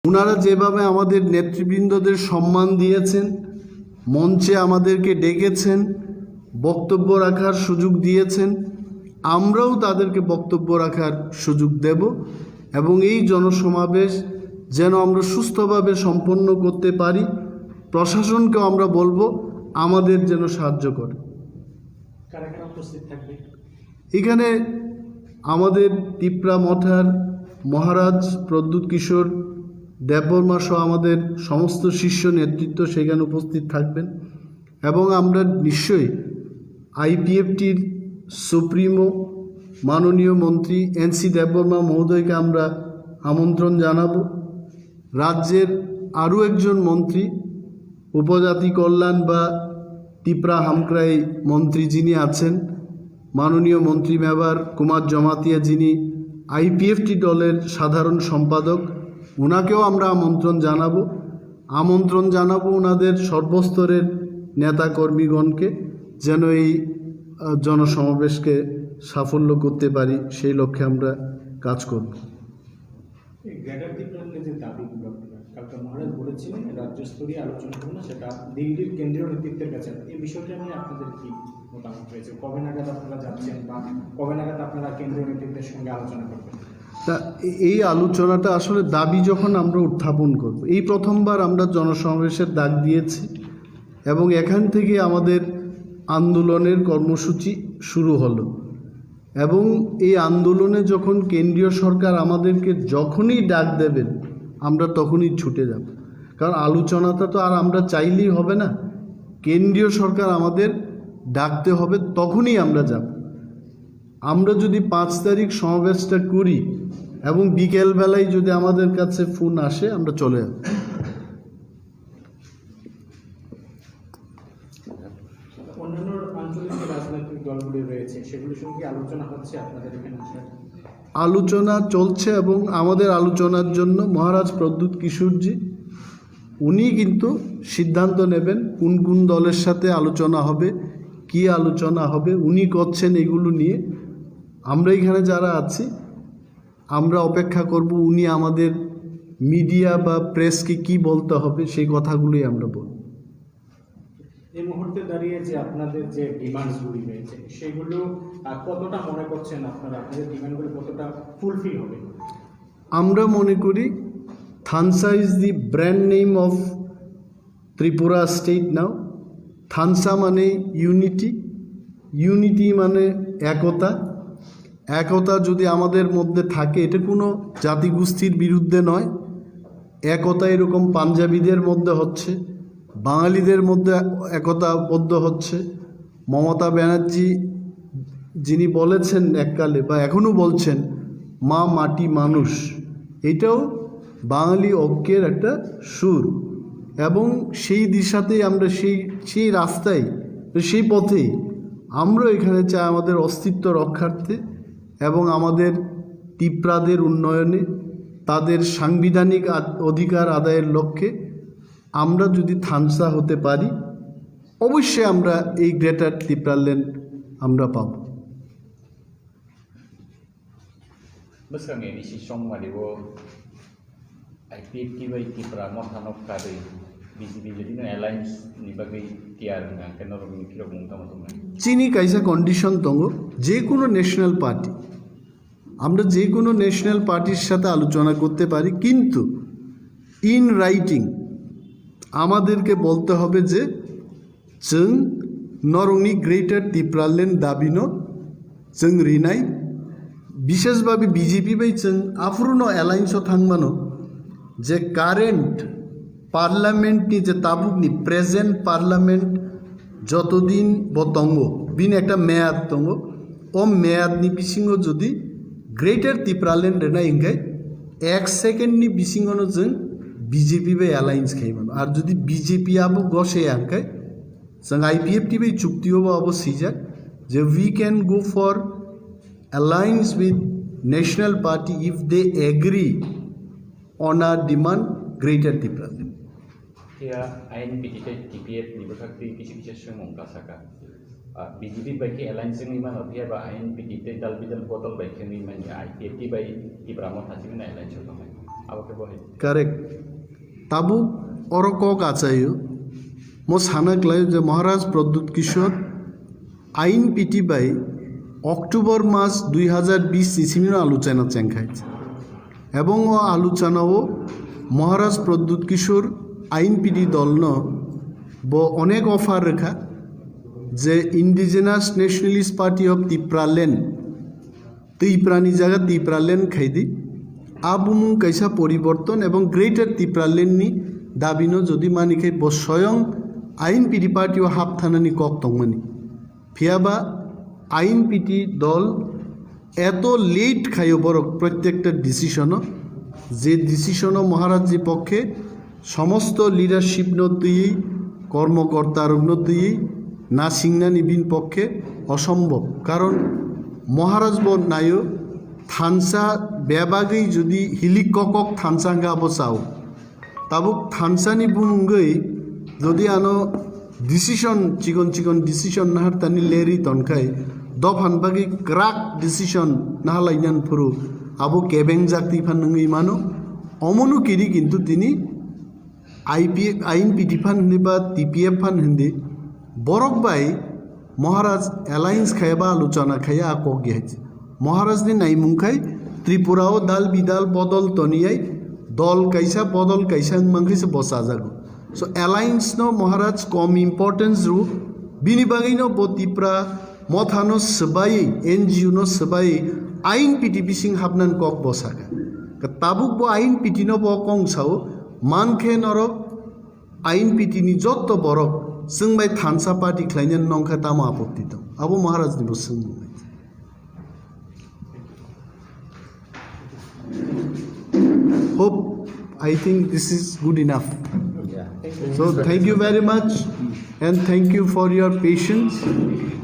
ওনারা যেভাবে আমাদের নেতৃবৃন্দদের সম্মান দিয়েছেন, মঞ্চে আমাদেরকে ডেকেছেন, বক্তব্য রাখার সুযোগ দিয়েছেন, আমরাও তাদেরকে বক্তব্য রাখার সুযোগ দেব এবং এই জনসমাবেশ যেন আমরা সুস্থভাবে সম্পন্ন করতে পারি। প্রশাসনকেও আমরা বলবো আমাদের যেন সাহায্য করে। এখানে আমাদের তিপ্রা মঠার মহারাজ প্রদ্যুৎ কিশোর দেববর্মা সহ আমাদের সমস্ত শীর্ষ নেতৃত্ব সেখানে উপস্থিত থাকবেন এবং আমরা নিশ্চয়ই আইপিএফটির সুপ্রিমো মাননীয় মন্ত্রী এনসি দেববর্মা মহোদয়কে আমরা আমন্ত্রণ জানাব। রাজ্যের আরও একজন মন্ত্রী উপজাতি কল্যাণ বা তিপ্রা হামক্রাই মন্ত্রী যিনি আছেন, মাননীয় মন্ত্রী মেবার কুমার জমাতিয়া যিনি আইপিএফটি দলের সাধারণ সম্পাদক, ওনাকেও আমরা আমন্ত্রণ জানাবো ওনাদের সর্বস্তরের নেতাকর্মীগণকে যেন এই জনসমাবেশকে সাফল্য করতে পারি, সেই লক্ষ্যে আমরা কাজ করব। মহারাজ বলেছিলেন রাজ্যস্তরীয় আলোচনা করুন, সেটা দিল্লির কেন্দ্রীয় নেতৃত্বের কাছে। এই বিষয়টা নিয়ে আপনাদের কি মতামত রয়েছে? কবে নাগাদ আপনারা যাচ্ছেন বা কবে নাগাদ আপনারা কেন্দ্রীয় নেতৃত্বের সঙ্গে আলোচনা করবেন? তা এই আলোচনাটা আসলে দাবি যখন আমরা উত্থাপন করব, এই প্রথমবার আমরা জনসমাবেশের ডাক দিয়েছি এবং এখান থেকে আমাদের আন্দোলনের কর্মসূচি শুরু হলো এবং এই আন্দোলনে যখন কেন্দ্রীয় সরকার আমাদেরকে যখনই ডাক দেবেন আমরা তখনই ছুটে যাব। কারণ আলোচনাটা তো আর আমরা চাইলেই হবে না, কেন্দ্রীয় সরকার আমাদের ডাকতে হবে, তখনই আমরা যাব। আমরা যদি 5 তারিখ সমাবেশটা করি এবং বিকেলবেলায় যদি আমাদের কাছে ফোন আসে আমরা চলে যাব। অন্যান্য আঞ্চলিক রাজনৈতিক দলগুলি রয়েছে, সেগুলির সঙ্গে আলোচনা হচ্ছে আপনাদের এখানে? আলোচনা চলছে এবং আমাদের আলোচনার জন্য মহারাজ প্রদ্যুৎ কিশোরজি উনি কিন্তু সিদ্ধান্ত নেবেন কোন কোন দলের সাথে আলোচনা হবে, কি আলোচনা হবে, উনি করছেন এগুলো নিয়ে। আমরা এখানে যারা আছি আমরা অপেক্ষা করব উনি আমাদের মিডিয়া বা প্রেসকে কি বলতে হবে সেই কথাগুলোই আমরা বলব। এই মুহূর্তে দাঁড়িয়ে যে আপনাদের যে ডিমান্ডসগুলি রয়েছে সেগুলো কতটা মনে করছেন আপনারা, আপনাদের ডিমান্ডগুলো কতটা ফুলফিল হবে? আমরা মনে করি Thansa is the brand name of Tripura state now. Thansa মানে ইউনিটি মানে একতা যদি আমাদের মধ্যে থাকে, এটা কোনো জাতিগোষ্ঠীর বিরুদ্ধে নয়। একতা এরকম পাঞ্জাবিদের মধ্যে হচ্ছে, বাঙালিদের মধ্যে একতাবদ্ধ হচ্ছে। মমতা ব্যানার্জি যিনি বলেছেন এককালে বা এখনও বলছেন মা মাটি মানুষ, এটাও বাঙালি ঐক্যের একটা সুর এবং সেই দিশাতেই আমরা সেই রাস্তায় সেই পথেই আমরা এখানে চাই আমাদের অস্তিত্ব রক্ষার্থে এবং আমাদের তিপ্রাদের উন্নয়নে, তাদের সাংবিধানিক অধিকার আদায়ের লক্ষ্যে আমরা যদি থানসা হতে পারি অবশ্যই আমরা এই গ্রেটার তিপ্রাল্যান্ড আমরা পাব। Besarnya di sisong madiwo IPFT by Tipra Morhanok Kade BJP jadi na alliance ni bagai tiar na kenor mikiro mungtama tumai চিনি কাইসা কন্ডিশন তঙ্গ যে কোনো ন্যাশনাল পার্টি, আমরা যে কোনো ন্যাশনাল পার্টির সাথে আলোচনা করতে পারি, কিন্তু ইন রাইটিং আমাদেরকে বলতে হবে যে जों নরংনি গ্রেটার তিপ্রাল্যান্ড দাবিনো जों রিনাই বিশেষভাবে বিজেপি বাই जों আফরুনো অ্যালায়েন্সও থাকবানো যে কারেন্ট পার্লামেন্টনি যে তাবুকনি প্রেজেন্ট পার্লামেন্ট যতদিন বতঙ্গ বিন একটা মেয়াদ তঙ্গ ও মেয়াদনি বিসিঙ্গ যদি গ্রেটার তিপ্রাল্যান্ড রেনা ইংগাই 1 সেকেন্ডনি বিসিঙ্গনো जों বিজেপি বাই অ্যালায়েন্স খাইবানো। আর যদি বিজেপি আবো গসে আনকায় जों आईपीएफटी बाई चुक्ति होबो अब सीजा जे we can go for alliance with national party if they agree on a demand greater Tipra. Ya INPT TPF ni berarti kisi-kisi semua kasaka. BJP bagi alliance ni mana dia bah INPT dal bidal botol bagi ni mana IPFT bagi Tipra mau hasilnya alliance tu. aboke bohe correct tabu oro kok achayo mo sanaklay je মহারাজ প্রদ্যুৎ কিশোর আইন PT by October মাস 2020 ইসিমির আলোচনা চেংখাইছে এবং ও আলোচনাও মহারাজ প্রদ্যুৎ কিশোর আইন PT দল ন অনেক offer রেখা যে indigenous nationalist party of Tripuraland ত্রিপুরানি জায়গা ত্রিপুরাল্যান্ড খাইদি আবুমুং কাইসা পরিবর্তন এবং গ্রেটার ত্রিপুরাল্যান্ডনি দাবিনো যদি মানিখাই স্বয়ং আইন পিটি পার্টি ও হাফ থানানি কক তংমানি ফিয়াবা আইন পিটি দল এত লেট খাইও বড় প্রত্যেকটা ডিসিশনও যে ডিসিশনও মহারাজজি পক্ষে সমস্ত লিডারশিপ নতুই কর্মকর্তার নতুই না সিংনা নিবিন পক্ষে অসম্ভব কারণ মহারাজ বন নাইও থানসা বেবাগৈ যদি হিলিক কক থানসাঙ্গা বসাও তাবুক থানসানি বুঙ্গৈ যদি আনো ডিসিশন চিকন চিকন ডিসিশন নাহার তানি লেরি তনখাই দফানবাগি ক্রাক ডিসিশন নাহালাইনান ফুরু আবু কেবেং জাতি ফান নঙ্গি মানো অমনু কিরি কিন্তু তিনি আইন পিটি ফান হিন্দি বা TPF fun Hindi Borok by Maharaj alliance খাইবা আলোচনা খাইয়া আকক গিয়েছে মহারাজ নি নাইমুংখাই ত্রিপুরাও দাল বিদাল বদল তনিয়াই দল কাইসা বদল কাইসা মাংখিসে বসা যাগো সো অ্যালায়েন্স নো মহারাজ কম ইম্পর্টেন্স রু বিনি বাগিনো ব ত্রিপুরা মথানো সবাই এনজিও নো সবাই আইন পিটি বিসিং হাবনান কক বসাগা তাবুক ব আইন পিটি নো ব কংসাও মানখে নরক আইন পিটি নি যত বরক जों बाय थानसा पार्टी खालायनाय नंखा तामा आपत्ति दं आबो महाराज नि बोसों hope I think this is good enough so thank you very much and thank you for your patience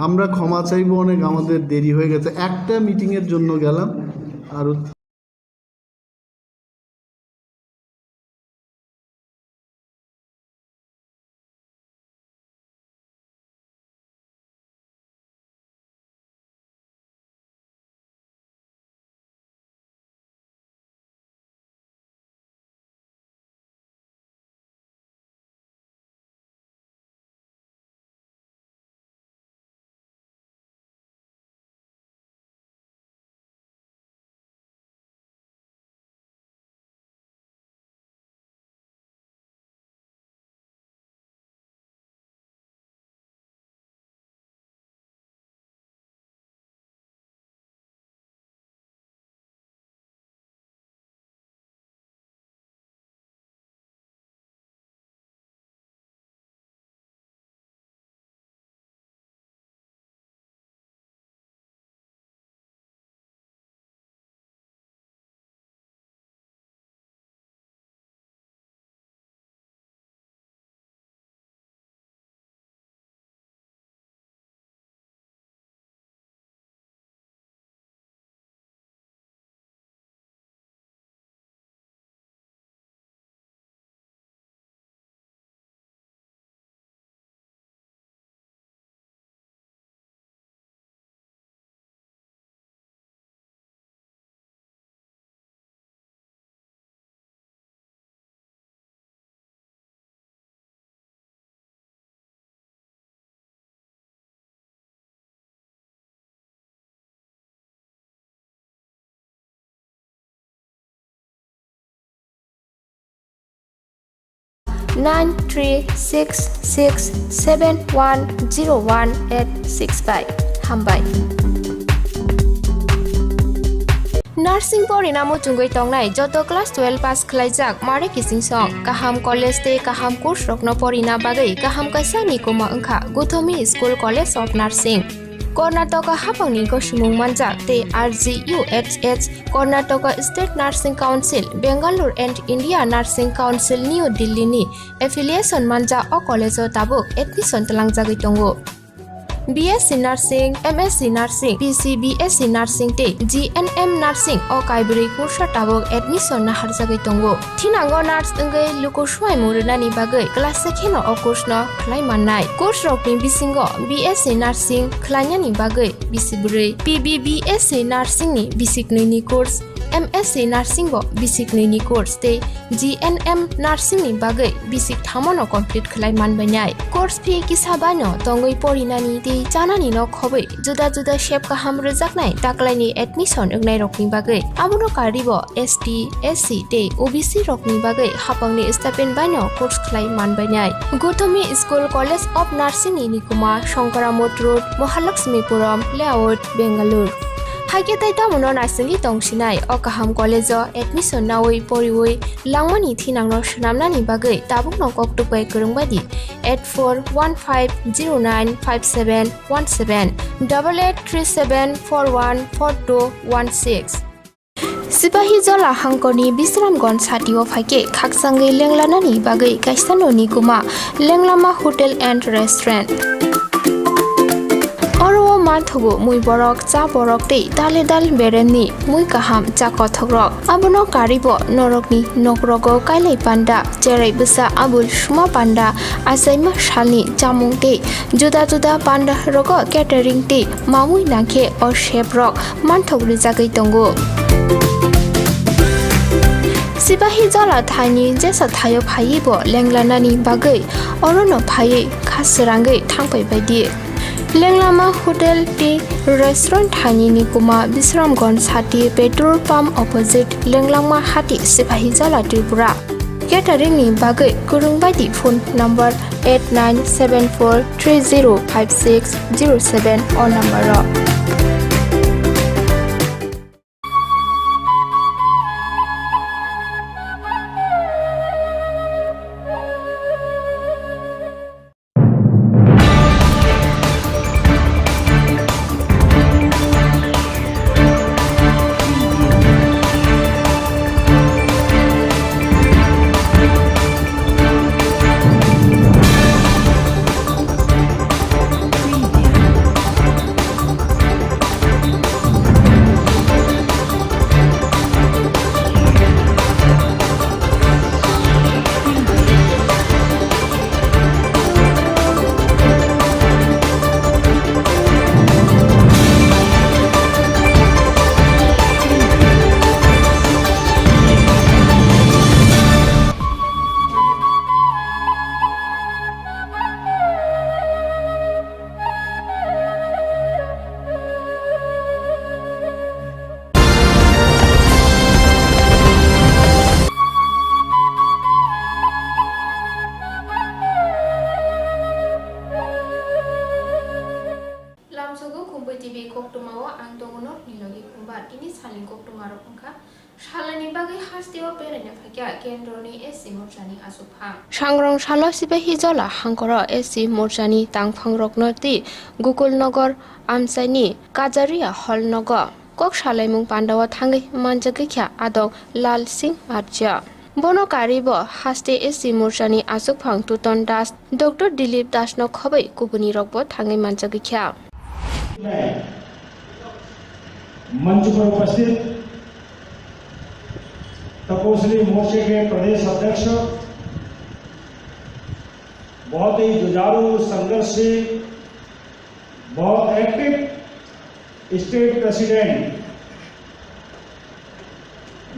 আমরা ক্ষমা চাইবো অনেক আমাদের দেরি হয়ে গেছে একটা মিটিং এর জন্য গেলাম আর nine 93667101865 हामबाय नार्सिंग परिणामो चुंगै तंगनाय जत क्लास 12 पास खलाइजाक मारे किसिं सं काहाम कलेज ते काहाम कोर्स रखनो परिना बागै काहाम कासानि कोमा अंखा गुथमी school college of nursing Karnataka हाफांनि गसुमुं मानजाक ते RGUHH Karnataka state nursing council Bengaluru and India nursing council new दिल्लीनि एफिलिएशन मानजा अ कलेजो ताबुक एडमिशन तलांजागै दंगो BSc Nursing, MSc Nursing, BSc Nursing te GNM Nursing o kaibri kursa tabok admission na harjagai tongo. Thinango nurse engai luko swai murunani bagai class sekheno o course no khlai mannai. Course rokni bisingo BSc Nursing khlainani bagai bisibrui PBBSc Nursing ni bisiknui ni course BMSC Nursing bo basic ni course te GNM Nursing ni bagai basic thamono complete khlai manbanyai course fee kisabano tongoi porinani ti chanani no khobai juda juda shape ka ham rejaknai taklai ni admission ungnai rokni bagai abuno karibo ST SC te OBC rokni bagai hapangni stipend bano course khlai manbanyai Gauthami School College of Nursing ni Nikuma Shankaramot Road Mahalakshmipuram Layout Bangalore Haike taita mono narsing tongsinai Okaham College admission nawai poriwai langmani thinangno shnamnani bagai tabuk nokok tupai kurungbadi 8415095717 8837414216 Sipahi jola hangkoni Bisramgon satio phaike khaksangai lenglanani bagai kaisano nikuma lenglama hotel and restaurant Oro mathugo mui borok cha borok te dale dal beremni mui kaham cha kothogrok abono karibo norokni nokrogo kailai panda cherai busa abul shuma panda asaima shalni chamung te juda juda panda rogo catering te mamui nakhe or chef rock manthogri jagai tongo Sipahi jola thani jesa thayo phaibo lenglanani bagai orono phai khasrangai thangpai baidi Lenglama Hotel Tea Restaurant Thani Nikuma Bisramgon Sati Petrol Pump opposite Lenglama Hati Sipahi Jala Tripura Catering ni bagai kurungbadi phone number 8974305607 or number Khumpui TV koktumawa ang tongono nilogi khumba kini saling koktumaro pangka Shalani bagai hastio perene phakya kendroni SC morchani asupha Sangrong shalo sipahi jola hangkoro SC morchani tangphangrokno ti Gokulnagar Amsaini Kajaria Holnagar kok shalaimung pandawa thangai manjagi kya adong Lal Singh Archa Bono karibo haste SC morchani asupphang Tuton Das Dr. Dilip Das no khobai kubuni rokbo thangai manjagi kya मंच पर उपस्थित तपोसली मोर्चे के प्रदेश अध्यक्ष बहुत ही जुझारू संघर्षशील बहुत एक्टिव स्टेट प्रेसिडेंट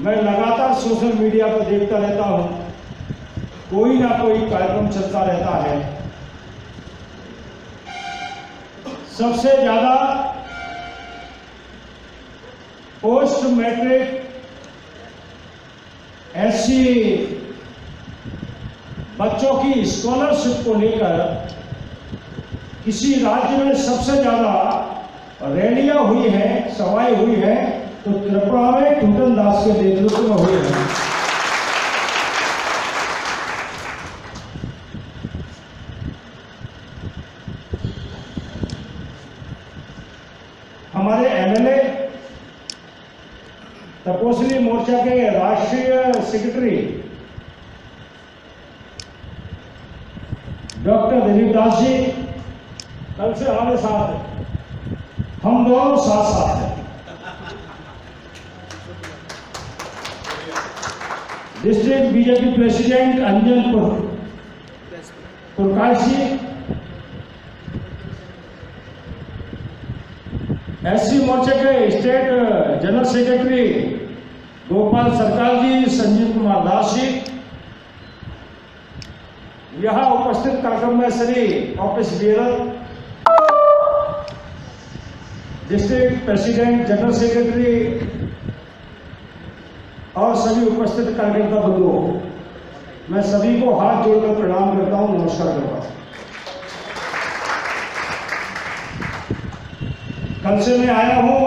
मैं लगातार सोशल मीडिया पर देखता रहता हूं कोई ना कोई कार्यक्रम चलता रहता है सबसे ज्यादा पोस्ट मैट्रिक ऐसी बच्चों की स्कॉलरशिप को लेकर किसी राज्य में सबसे ज्यादा रैलियां हुई हैं, सभाएं हुई हैं तो त्रिपुरा में टूटन दास के नेतृत्व में हुई है। हमारे एमएलए तपोसली मोर्चा के राष्ट्रीय सेक्रेटरी डॉक्टर दिलीप दास जी कल से हमारे साथ हैं, हम दोनों साथ साथ हैं। डिस्ट्रिक्ट बीजेपी प्रेसिडेंट अंजन प्रकाश जी, एससी मोर्चे के स्टेट जनरल सेक्रेटरी गोपाल सरकार जी, संजीव कुमार दास जी, यहाँ उपस्थित कार्यक्रम में Shri office bearer, district president, general secretary और सभी उपस्थित कार्यकर्ता बंधुओं, मैं सभी को हाथ जोड़कर प्रणाम करता हूं, नमस्कार करता हूं। कल से मैं आया हूं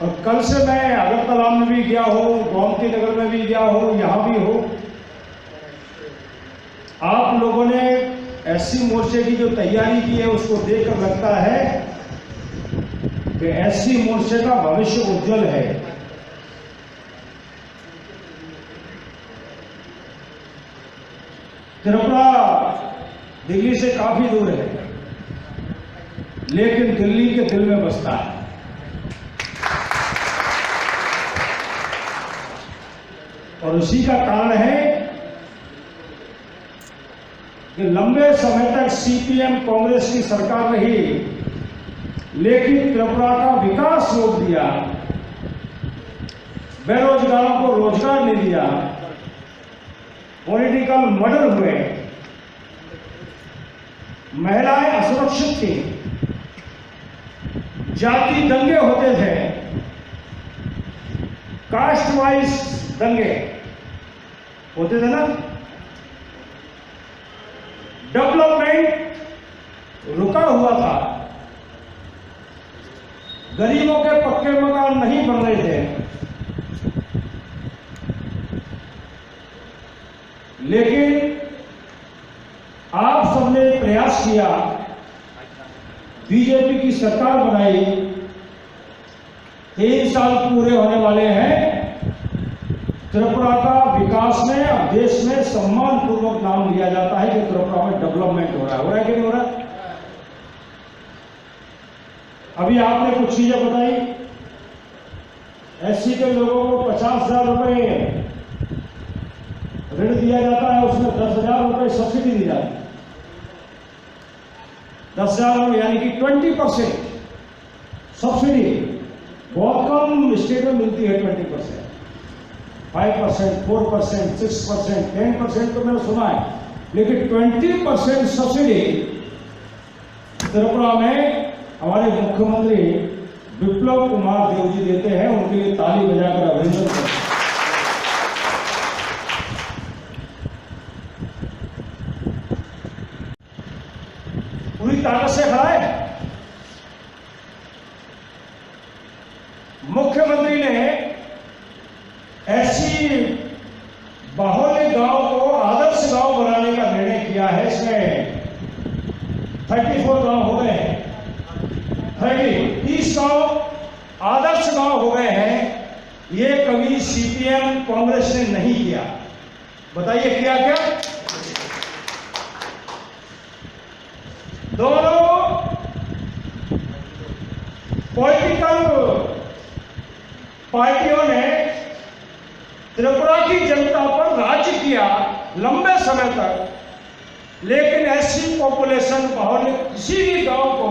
और कल से मैं अगरतला में भी गया हूं, गोमती नगर में भी गया हूं, यहां भी हूं। आप लोगों ने एससी मोर्चे की जो तैयारी की है उसको देखकर लगता है कि एससी मोर्चे का भविष्य उज्जवल है। त्रिपुरा दिल्ली से काफी दूर है, लेकिन दिल्ली के दिल में बसता है। और उसी का कारण है कि लंबे समय तक सीपीएम कांग्रेस की सरकार रही, लेकिन त्रिपुरा का विकास रोक दिया, बेरोजगारों को रोजगार नहीं दिया, पॉलिटिकल मर्डर हुए, महिलाएं असुरक्षित थी, जाति दंगे होते थे, कास्ट वाइज दंगे होते थे ना, डेवलपमेंट रुका हुआ था, गरीबों के पक्के मकान नहीं बन रहे थे। लेकिन आप सबने प्रयास किया, बीजेपी की सरकार बनाई, 3 साल पूरे होने वाले हैं। त्रिपुरा का विकास में और देश में सम्मान पूर्वक नाम लिया जाता है कि त्रिपुरा में डेवलपमेंट हो रहा है कि नहीं हो रहा? अभी आपने कुछ चीजें बताई, एससी के लोगों को 50,000 रुपए ऋण दिया जाता है, उसमें 10,000 रुपए सब्सिडी दी जाती है। 10,000 यानी कि 20% सब्सिडी, बहुत कम स्टेट में मिलती है। 20%, 5%, 4%, 6%, 10% तो मैंने सुना है, लेकिन 20% सब्सिडी त्रिपुरा में हमारे मुख्यमंत्री विप्लव कुमार देव जी देते हैं। उनके लिए ताली बजाकर अभिनंदन करते हैं। पूरी ताकत से खड़ा है। मुख्यमंत्री ने ऐसी बाहुल्य गांव को आदर्श गांव बनाने का निर्णय किया है। इसमें 34 गांव हो गए हैं, 30 गांव आदर्श गांव हो गए हैं। ये कभी सीपीएम कांग्रेस ने नहीं किया। बताइए किया क्या? दोनों पॉलिटिकल पार्टियों ने त्रिपुरा की जनता पर राज्य किया लंबे समय तक, लेकिन ऐसी पॉपुलेशन बाहुल्य किसी भी गांव को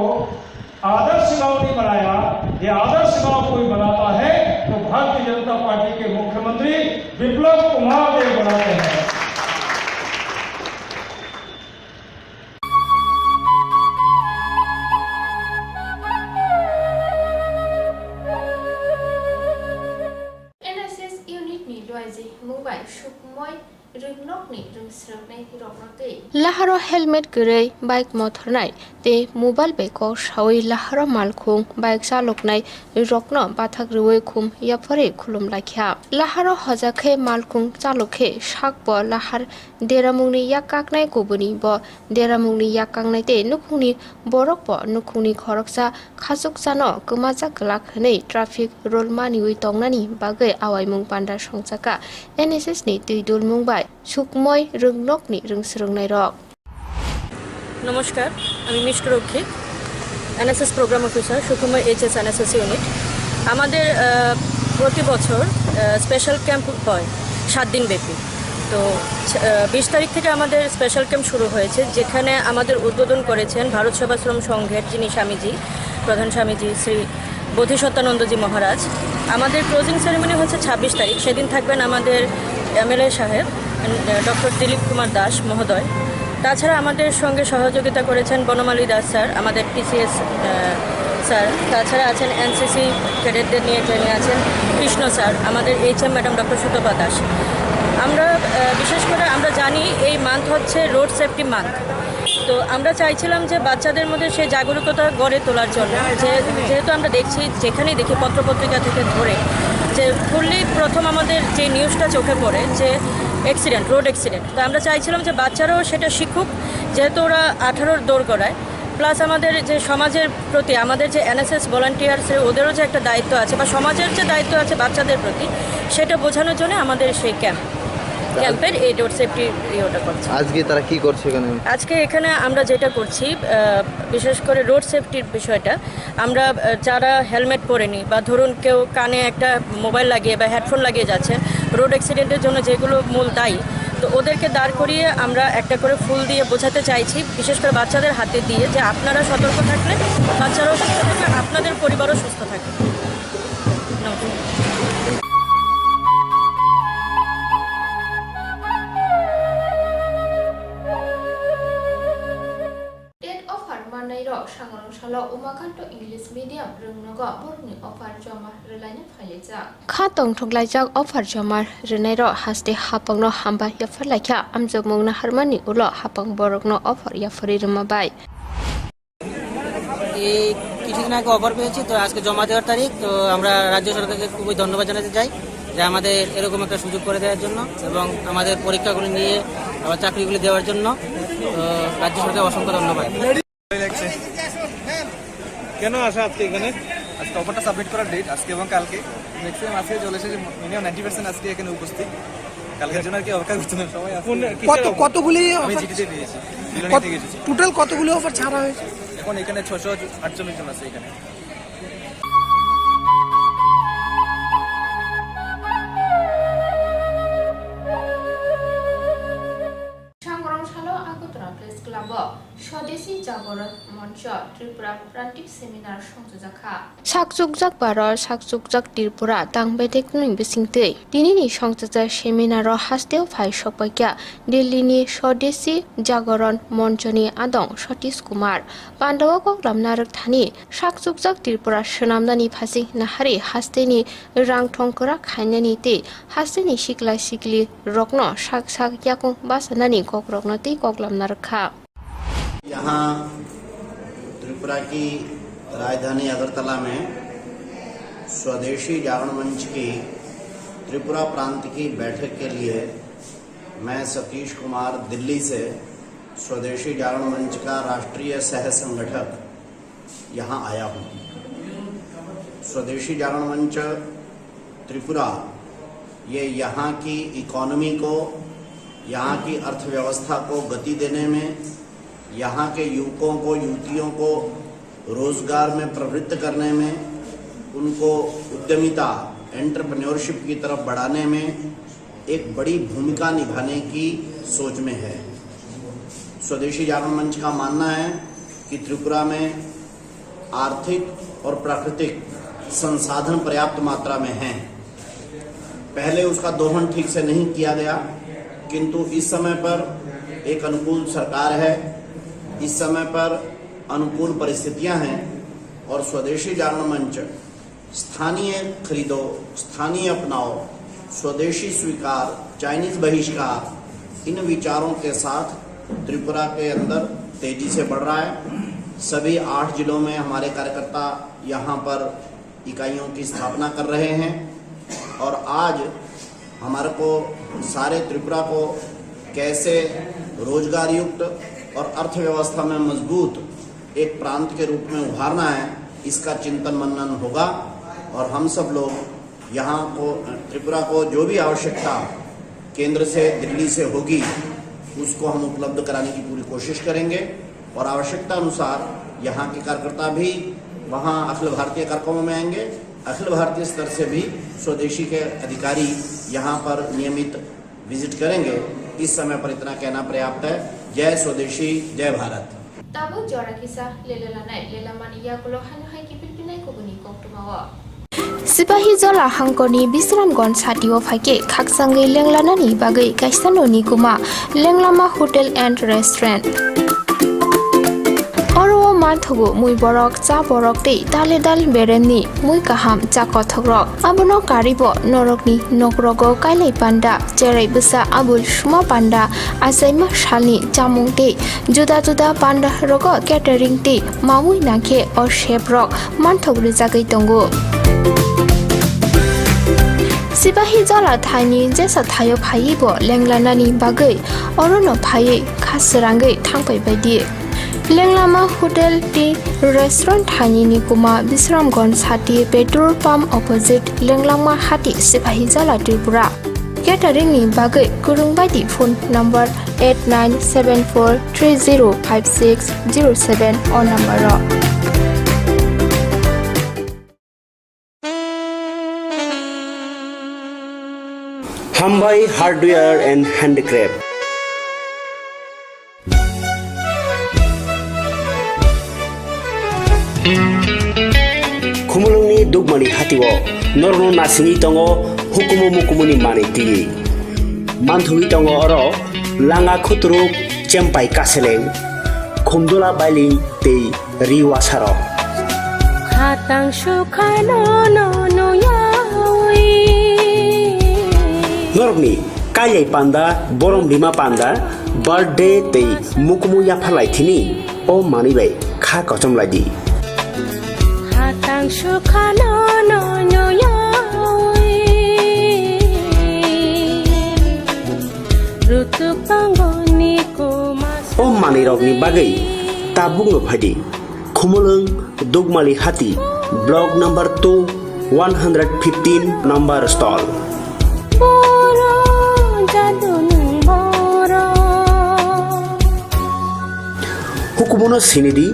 आदर्श गांव नहीं बनाया। ये आदर्श गांव कोई बनाता है तो भारतीय जनता पार्टी के मुख्यमंत्री विप्लव कुमार देव बनाते हैं। laharo helmet gurei bike mothornai te mobile beko shawi laharo malkhung bike chaloknai rokno bathak ruwe khum yapore khulum lakhya laharo hojakhe malkhung chalokhe shakbo lahar deramungni yakaknai kobuni bo deramungni yakangnai te nukhungni borokbo nukhungni khoroksa khasukjano kumajak lakhne traffic rule maniwi tongnani bagai awaimung panda songchaka NSS ni tuidul mungbai Sukhamay রুংনকনি রুংসরংনাই রক। নমস্কার, আমি Mishti Rakshi, NSS programme officer, Sukhamay HS NSS unit. আমাদের প্রতি বছর special camp হয় 7 দিন ব্যাপী। তো 20 তারিখ থেকে আমাদের স্পেশাল ক্যাম্প শুরু হয়েছে, যেখানে আমাদের উদ্বোধন করেছেন ভারত সেবাশ্রম সংঘের যিনি স্বামীজি প্রধান স্বামীজি শ্রী বোধিসত্ত্বানন্দজি মহারাজ। আমাদের ক্লোজিং সেরেমনি হচ্ছে 26 তারিখ। সেদিন থাকবেন আমাদের এমএলএ সাহেব ডক্টর দিলীপ কুমার দাস মহোদয়। তাছাড়া আমাদের সঙ্গে সহযোগিতা করেছেন বনমালী দাস স্যার, আমাদের টিসিএস স্যার। তাছাড়া আছেন এনসিসি ক্যাডেটদের নিয়ে যিনি আছেন কৃষ্ণ স্যার, আমাদের HM madam doctor Sutapa Das. আমরা বিশেষ করে আমরা জানি এই মান্থ হচ্ছে রোড সেফটি মান্থ। তো আমরা চাইছিলাম যে বাচ্চাদের মধ্যে সেই জাগরুকতা গড়ে তোলার জন্য, যেহেতু আমরা দেখছি যেখানেই দেখি পত্রপত্রিকা থেকে ধরে যে ফুললি প্রথম আমাদের যে নিউজটা চোখে পড়ে যে অ্যাক্সিডেন্ট, রোড অ্যাক্সিডেন্ট। তো আমরা চাইছিলাম যে বাচ্চারাও সেটা শিখুক, যেহেতু ওরা 18-র দৌড় করায়। প্লাস আমাদের যে সমাজের প্রতি আমাদের যে এনএসএস ভলান্টিয়ার্সের ওদেরও যে একটা দায়িত্ব আছে বা সমাজের যে দায়িত্ব আছে বাচ্চাদের প্রতি, সেটা বোঝানোর জন্য আমাদের সেই ক্যাম্পের এই রোড সেফটি ইয়েটা করছে। আজকে তারা কি করছে এখানে? আজকে এখানে আমরা যেটা করছি, বিশেষ করে রোড সেফটির বিষয়টা, আমরা যারা হেলমেট পরেনি বা ধরুন কেউ কানে একটা মোবাইল লাগিয়ে বা হেডফোন লাগিয়ে যাচ্ছে, রোড অ্যাক্সিডেন্টের জন্য যেগুলো মূল দায়ী, তো ওদেরকে দাঁড় করিয়ে আমরা একটা করে ফুল দিয়ে বোঝাতে চাইছি, বিশেষ করে বাচ্চাদের হাতে দিয়ে, যে আপনারা সতর্ক থাকলে বাচ্চারাও সুস্থ থাকবে, আপনাদের পরিবারও সুস্থ থাকবে। इंग्लिश मीडियम रोंगनगो बरनि ऑफर जमा रेलायनो फाइलेजा खातंग थंगलायजाक ऑफर जमा रेनायरो हास्ते हापंगनो हामबा याफरलायखा आमजमंगना हारमानि उलो हापंग बरकनो ऑफर याफरि रमाबाय এই কিছুদিন আগে অফার পেয়েছি, তো আজকে জমা দেওয়ার তারিখ। তো আমরা রাজ্য সরকারকে খুবই ধন্যবাদ জানাতে চাই যে আমাদের এরকম একটা সুযোগ করে দেওয়ার জন্য এবং আমাদের পরীক্ষাগুলি নিয়ে আবার চাকরিগুলি দেওয়ার জন্য। তো রাজ্য সরকার অসংখ্য ধন্যবাদ। কেন আসা আজকে এখানে? আজকে অফারটা সাবমিট করার ডেট আজকে এবং কালকে ম্যাক্সিমাম আজকে চলে এসেছে, মিনিমাম 90% আজকে এখানে উপস্থিত। কালকের জন্য আর কি অপেক্ষা করতে না সবাই। কতগুলি আমি জিটিতে পেয়েছি, বিলনি থেকে এসেছি। টোটাল কতগুলি অফার ছাড়া হয়েছে? এখন এখানে 648 জন আছে এখানে। स्वदेशी जागरण मंच त्रिपुरा प्रांतिक सेमिनार संयोजका साकजुकजाक भारत साकजुकजाक त्रिपुरा दांबायदेक नुं बिसिंगतै दिनैनि संयोजक सेमिनार हास्तेव फाइ सपाइका दिल्लीनि स्वदेशी जागरण मंचनि आदं सतीश कुमार बान्दावा गगलामनारक थानि साकजुकजाक त्रिपुरा सोनामनानि फासि नाहारि हास्तेनि रांथंकरा खायनानि ते हास्तेनि सिक्ला सिक्लि रक्न साक साक याकुं बासनानि गगरकनो ते गगलामनारखा। यहाँ त्रिपुरा की राजधानी अगरतला में स्वदेशी जागरण मंच की त्रिपुरा प्रांत की बैठक के लिए मैं सतीश कुमार दिल्ली से स्वदेशी जागरण मंच का राष्ट्रीय सह संगठक यहाँ आया हूँ। स्वदेशी जागरण मंच त्रिपुरा ये यहाँ की इकोनॉमी को, यहाँ की अर्थव्यवस्था को गति देने में, यहाँ के युवकों को, युवतियों को रोजगार में प्रवृत्त करने में, उनको उद्यमिता, एंटरप्रेन्योरशिप की तरफ बढ़ाने में एक बड़ी भूमिका निभाने की सोच में है। स्वदेशी जागरण मंच का मानना है कि त्रिपुरा में आर्थिक और प्राकृतिक संसाधन पर्याप्त मात्रा में हैं। पहले उसका दोहन ठीक से नहीं किया गया, किंतु इस समय पर एक अनुकूल सरकार है, इस समय पर अनुकूल परिस्थितियां हैं और स्वदेशी जागरण मंच स्थानीय खरीदो, स्थानीय अपनाओ, स्वदेशी स्वीकार, चाइनीज बहिष्कार, इन विचारों के साथ त्रिपुरा के अंदर तेजी से बढ़ रहा है। सभी 8 जिलों में हमारे कार्यकर्ता यहाँ पर इकाइयों की स्थापना कर रहे हैं और आज हमारे को सारे त्रिपुरा को कैसे रोजगार युक्त और अर्थव्यवस्था में मजबूत एक प्रांत के रूप में उभारना है, इसका चिंतन मनन होगा। और हम सब लोग यहाँ को त्रिपुरा को जो भी आवश्यकता केंद्र से, दिल्ली से होगी, उसको हम उपलब्ध कराने की पूरी कोशिश करेंगे और आवश्यकता अनुसार यहाँ के कार्यकर्ता भी वहाँ अखिल भारतीय कार्यक्रमों में आएंगे। अखिल भारतीय स्तर से भी स्वदेशी के अधिकारी यहाँ पर नियमित विजिट करेंगे। इस समय पर इतना कहना पर्याप्त है। जय स्वदेशी, जय Bharat. tabo jora kisa lelelanai lelamani yakulo hanhai kipilpinai kobuni koktumawa Sipahi jola hangkoni Bisramgon satio phake khaksangai lenglanani bagai kaisanoni kuma lenglama hotel and restaurant Oro mathogo mui borok cha borok tei dale dal beremni mui kaham cha kothogrok abono karibo norokni nokrogo kailai panda cherai busa abul shuma panda asaima shalni chamung tei juda juda panda rogo catering tei mamui nakhe or chef rok manthogri jagai tongo Sipahi jola thani jesa thayo phaibo lenglanani bagai orono phai khasrangai thangpai baidi Lenglama Hotel T Restaurant Thani Nikuma Bisramgon Hati Petrol Pump Opposite Lenglama Hati Sipahi Jala Tripura Catering ni bagai kurung baidi phone number 8974305607 or number ro Khumpui Hardware and Handicraft Khumulungni dugmani hatiwo norno nasingi tongo hukumu mukumuni mani tigi manthungi tongo oro langa khutruk chempai kaseleng khumdola bailing tei riwasaro Khatang shukhano no no yawi Norokni kayai panda borong bima panda birthday tei mukumu yaphalai thini o manibai kha kochom ladi Hatang shukhano no no yawi Rutu pangoni kumas O manirokni bagai tabungno phadi Khumulung Dugmali Hati block number 2 115 number stall Boro jadun boro Hukumuno sinidi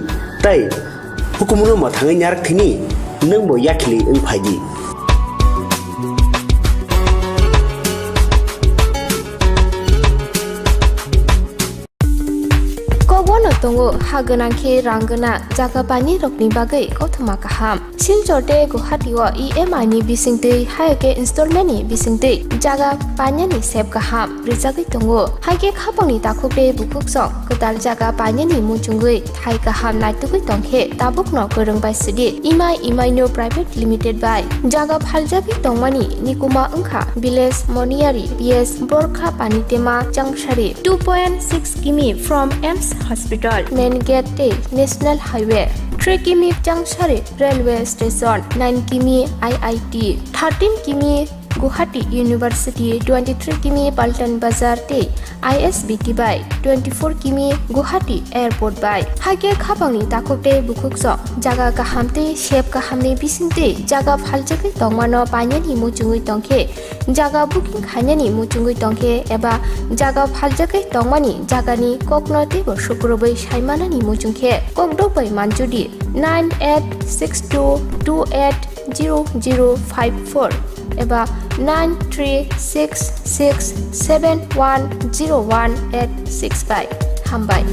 tai Hukumuno mathangai nyarak thini nangbo yakhili ungphaidi Kobono tongo haganangke rangana jaga pani rokni bagai kothuma kaham Silchorte Guwahatiwa EMI ni bisingte haike installment ni bisingte jaga panya ni sep kaham rijagai tongo haike khapangni takukte bukuksong kotal jaga panya ni muchungui thai kaham naitugui tongkhe tabukno korongbai sidi EMI no private limited by jaga phaljagi tongmani nikuma ungkha village moniari PS borkha panitema changshari 2.6 km from Ems Hospital main gate National Highway 3 km Changshari Railway Station 9 km IIT 13 km Guwahati University 23 km Paltan Bazar te ISBT by 24 km Guwahati Airport by hage khapangni takokte bukukso jaga kahamte shep kahamni bisingte jaga phaljagai tongmano panyani muchungui tongkhe jaga booking khainani muchungui tongkhe eba jaga phaljagai tongmani jagani koknote bo shukrobai saimanani muchungkhe kokdobai manjudi 9862280054 eba 9366710185 hambai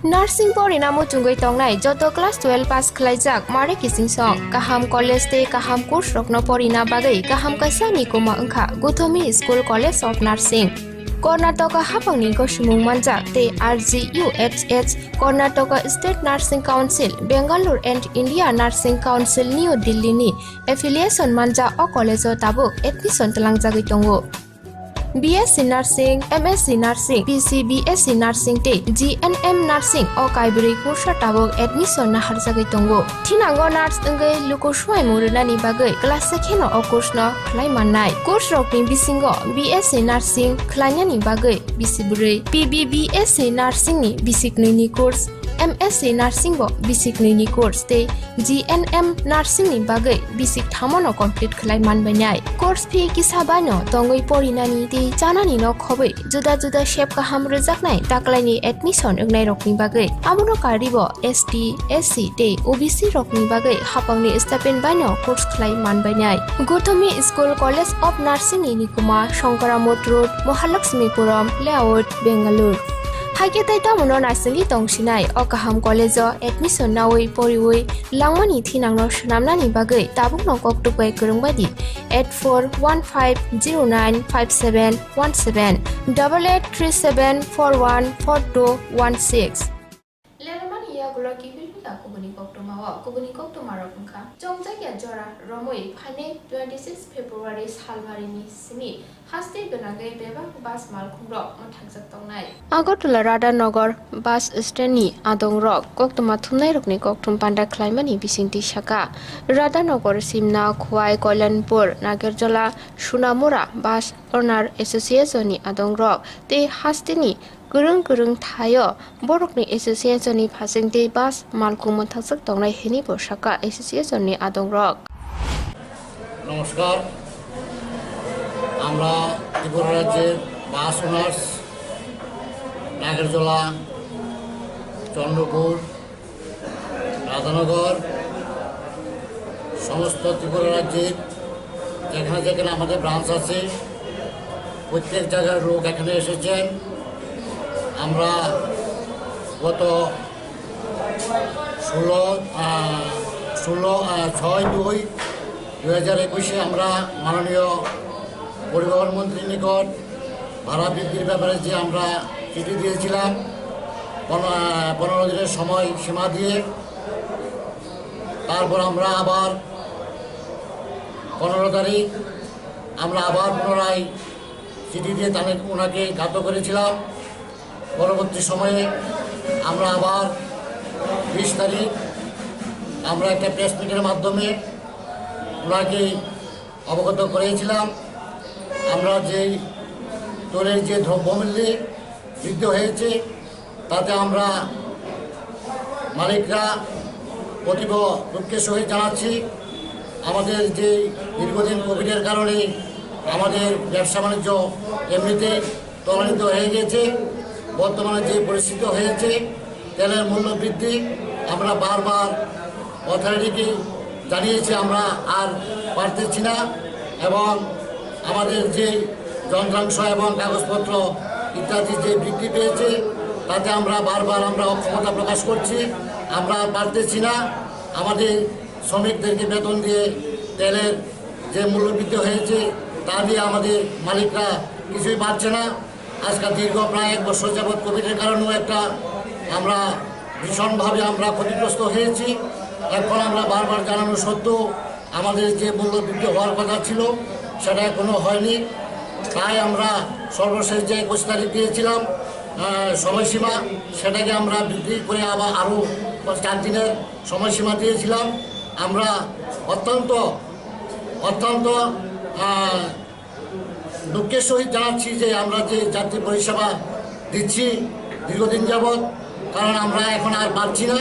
Nursing porina muchungoi tongnai joto class 12 pass khlaijak mare kising song kaham college te kaham course rokno porina bagai kaham kaisa nikoma ungkha Guthomi School College of Nursing Karnataka hapangni gosimung manjak te RGUHH Karnataka State Nursing Council Bangalore and India Nursing Council New Delhi ni affiliation manja o college tabuk admission talangjagoi tongo BSc Nursing, MSc Nursing, PCBSc Nursing te GNM Nursing o kaibri course tabuk admission na harjagai tongo thinango nurse ungai lukoshwai murunani bagai class sekheno o course no khlai mannai course rokni bisingo BSc Nursing khlainani bagai bisiburi PBBSc Nursing ni bisiknui ni course MSc Nursing bo basic ni course te GNM Nursing ni bagai basic thamono complete khlai manbainai course fee kisabano tongoi porinani te chanani no khobai juda juda shape ka hamre jaknai taklaini admission ungnai rokni bagai amono karibo ST SC te OBC rokni bagai hapangni stipend baino course khlai manbainai Guthomi School College of Nursing ni Nikuma Shankaramot Road Mahalakshmipuram Layout Bangalore Thake tai tamuno nasingi tongsinai o kaham college admission nawi poriwi langmani thinangno shnamnani bagai tabukno koktukbai kurungbadi 8415095717 8837414216 Lermani ya guloki bilbila kubuni koktumawa kubuni koktumaro pungka jongjagya jora romoi phane 26 February salmarini simi haste gonagai beba bas malkhumro mothakjak tongnai Agartala Radhanagar bus stand ni adongrok koktuma thumnai rokni koktum panda khlaimani bisingti shaka Radhanagar simna Khumpui Kolyanpur Nagerjola Sunamura bus owner association ni adongrok te haste ni Gurung thayo borokni association ni phasingte bus malkum mothakjak tongnai heni bo shaka association ni adongrok নমস্কার আমরা ত্রিপুরা রাজ্যের বাস owners নাগেরজোলা Chandrapur Radhanagar সমস্ত ত্রিপুরা রাজ্যের যেখানে যেখানে আমাদের branch আছে প্রত্যেক জায়গার লোক এখানে এসেছেন আমরা গত 6/2/2021 আমরা মাননীয় পরিবহন মন্ত্রীর নিকট ভাড়া বৃদ্ধির ব্যাপারে যে আমরা চিঠি দিয়েছিলাম 15 দিনের সময় সীমা দিয়ে তারপর আমরা আবার 15 তারিখ আমরা আবার পুনরায় চিঠি দিয়ে ওনাকে জ্ঞাত করেছিলাম পরবর্তী সময়ে আমরা আবার 20 তারিখ আমরা একটা প্রেস মিটের মাধ্যমে ওনাকে অবগত করেছিলাম আমরা যেই তোলের যে দ্রব্যমূল্যে বৃদ্ধি হয়েছে তাতে আমরা মালিকরা অতীব দুঃখের সহিত জানাচ্ছি আমাদের যে দীর্ঘদিন কোভিডের কারণে আমাদের ব্যবসা বাণিজ্য এমনিতে ত্বরান্বিত হয়ে গেছে বর্তমানে যে পরিস্থিতি হয়েছে তেলের মূল্য বৃদ্ধি আমরা বারবার অথরিটিকে জানিয়েছি আমরা আর পারতেছি না এবং আমাদের যে যন্ত্রাংশ এবং কাগজপত্র ইত্যাদি যে বৃদ্ধি পেয়েছে তাতে আমরা বারবার আমরা অক্ষমতা প্রকাশ করছি আমরা আর পারতেছি না আমাদের শ্রমিকদেরকে বেতন দিয়ে তেলের যে মূল্য বৃদ্ধি হয়েছে তা দিয়ে আমাদের মালিকরা কিছুই পারছে না আজকাল দীর্ঘ প্রায় 1 বছর যাবৎ কোভিডের কারণেও একটা আমরা ভীষণভাবে আমরা ক্ষতিগ্রস্ত হয়েছি এখন আমরা বারবার জানানো সত্ত্বেও আমাদের যে মূল্য বৃদ্ধি হওয়ার কথা ছিল সেটা এখনো হয়নি তাই আমরা সর্বশেষ যে 21 তারিখ দিয়েছিলাম সময়সীমা সেটাকে আমরা বৃদ্ধি করে আবার আরও 4 দিনের সময়সীমা দিয়েছিলাম আমরা অত্যন্ত দুঃখের সহিত জানাচ্ছি যে আমরা যে যাত্রী পরিষেবা দিচ্ছি দীর্ঘদিন যাবৎ কারণ আমরা এখন আর পারছি না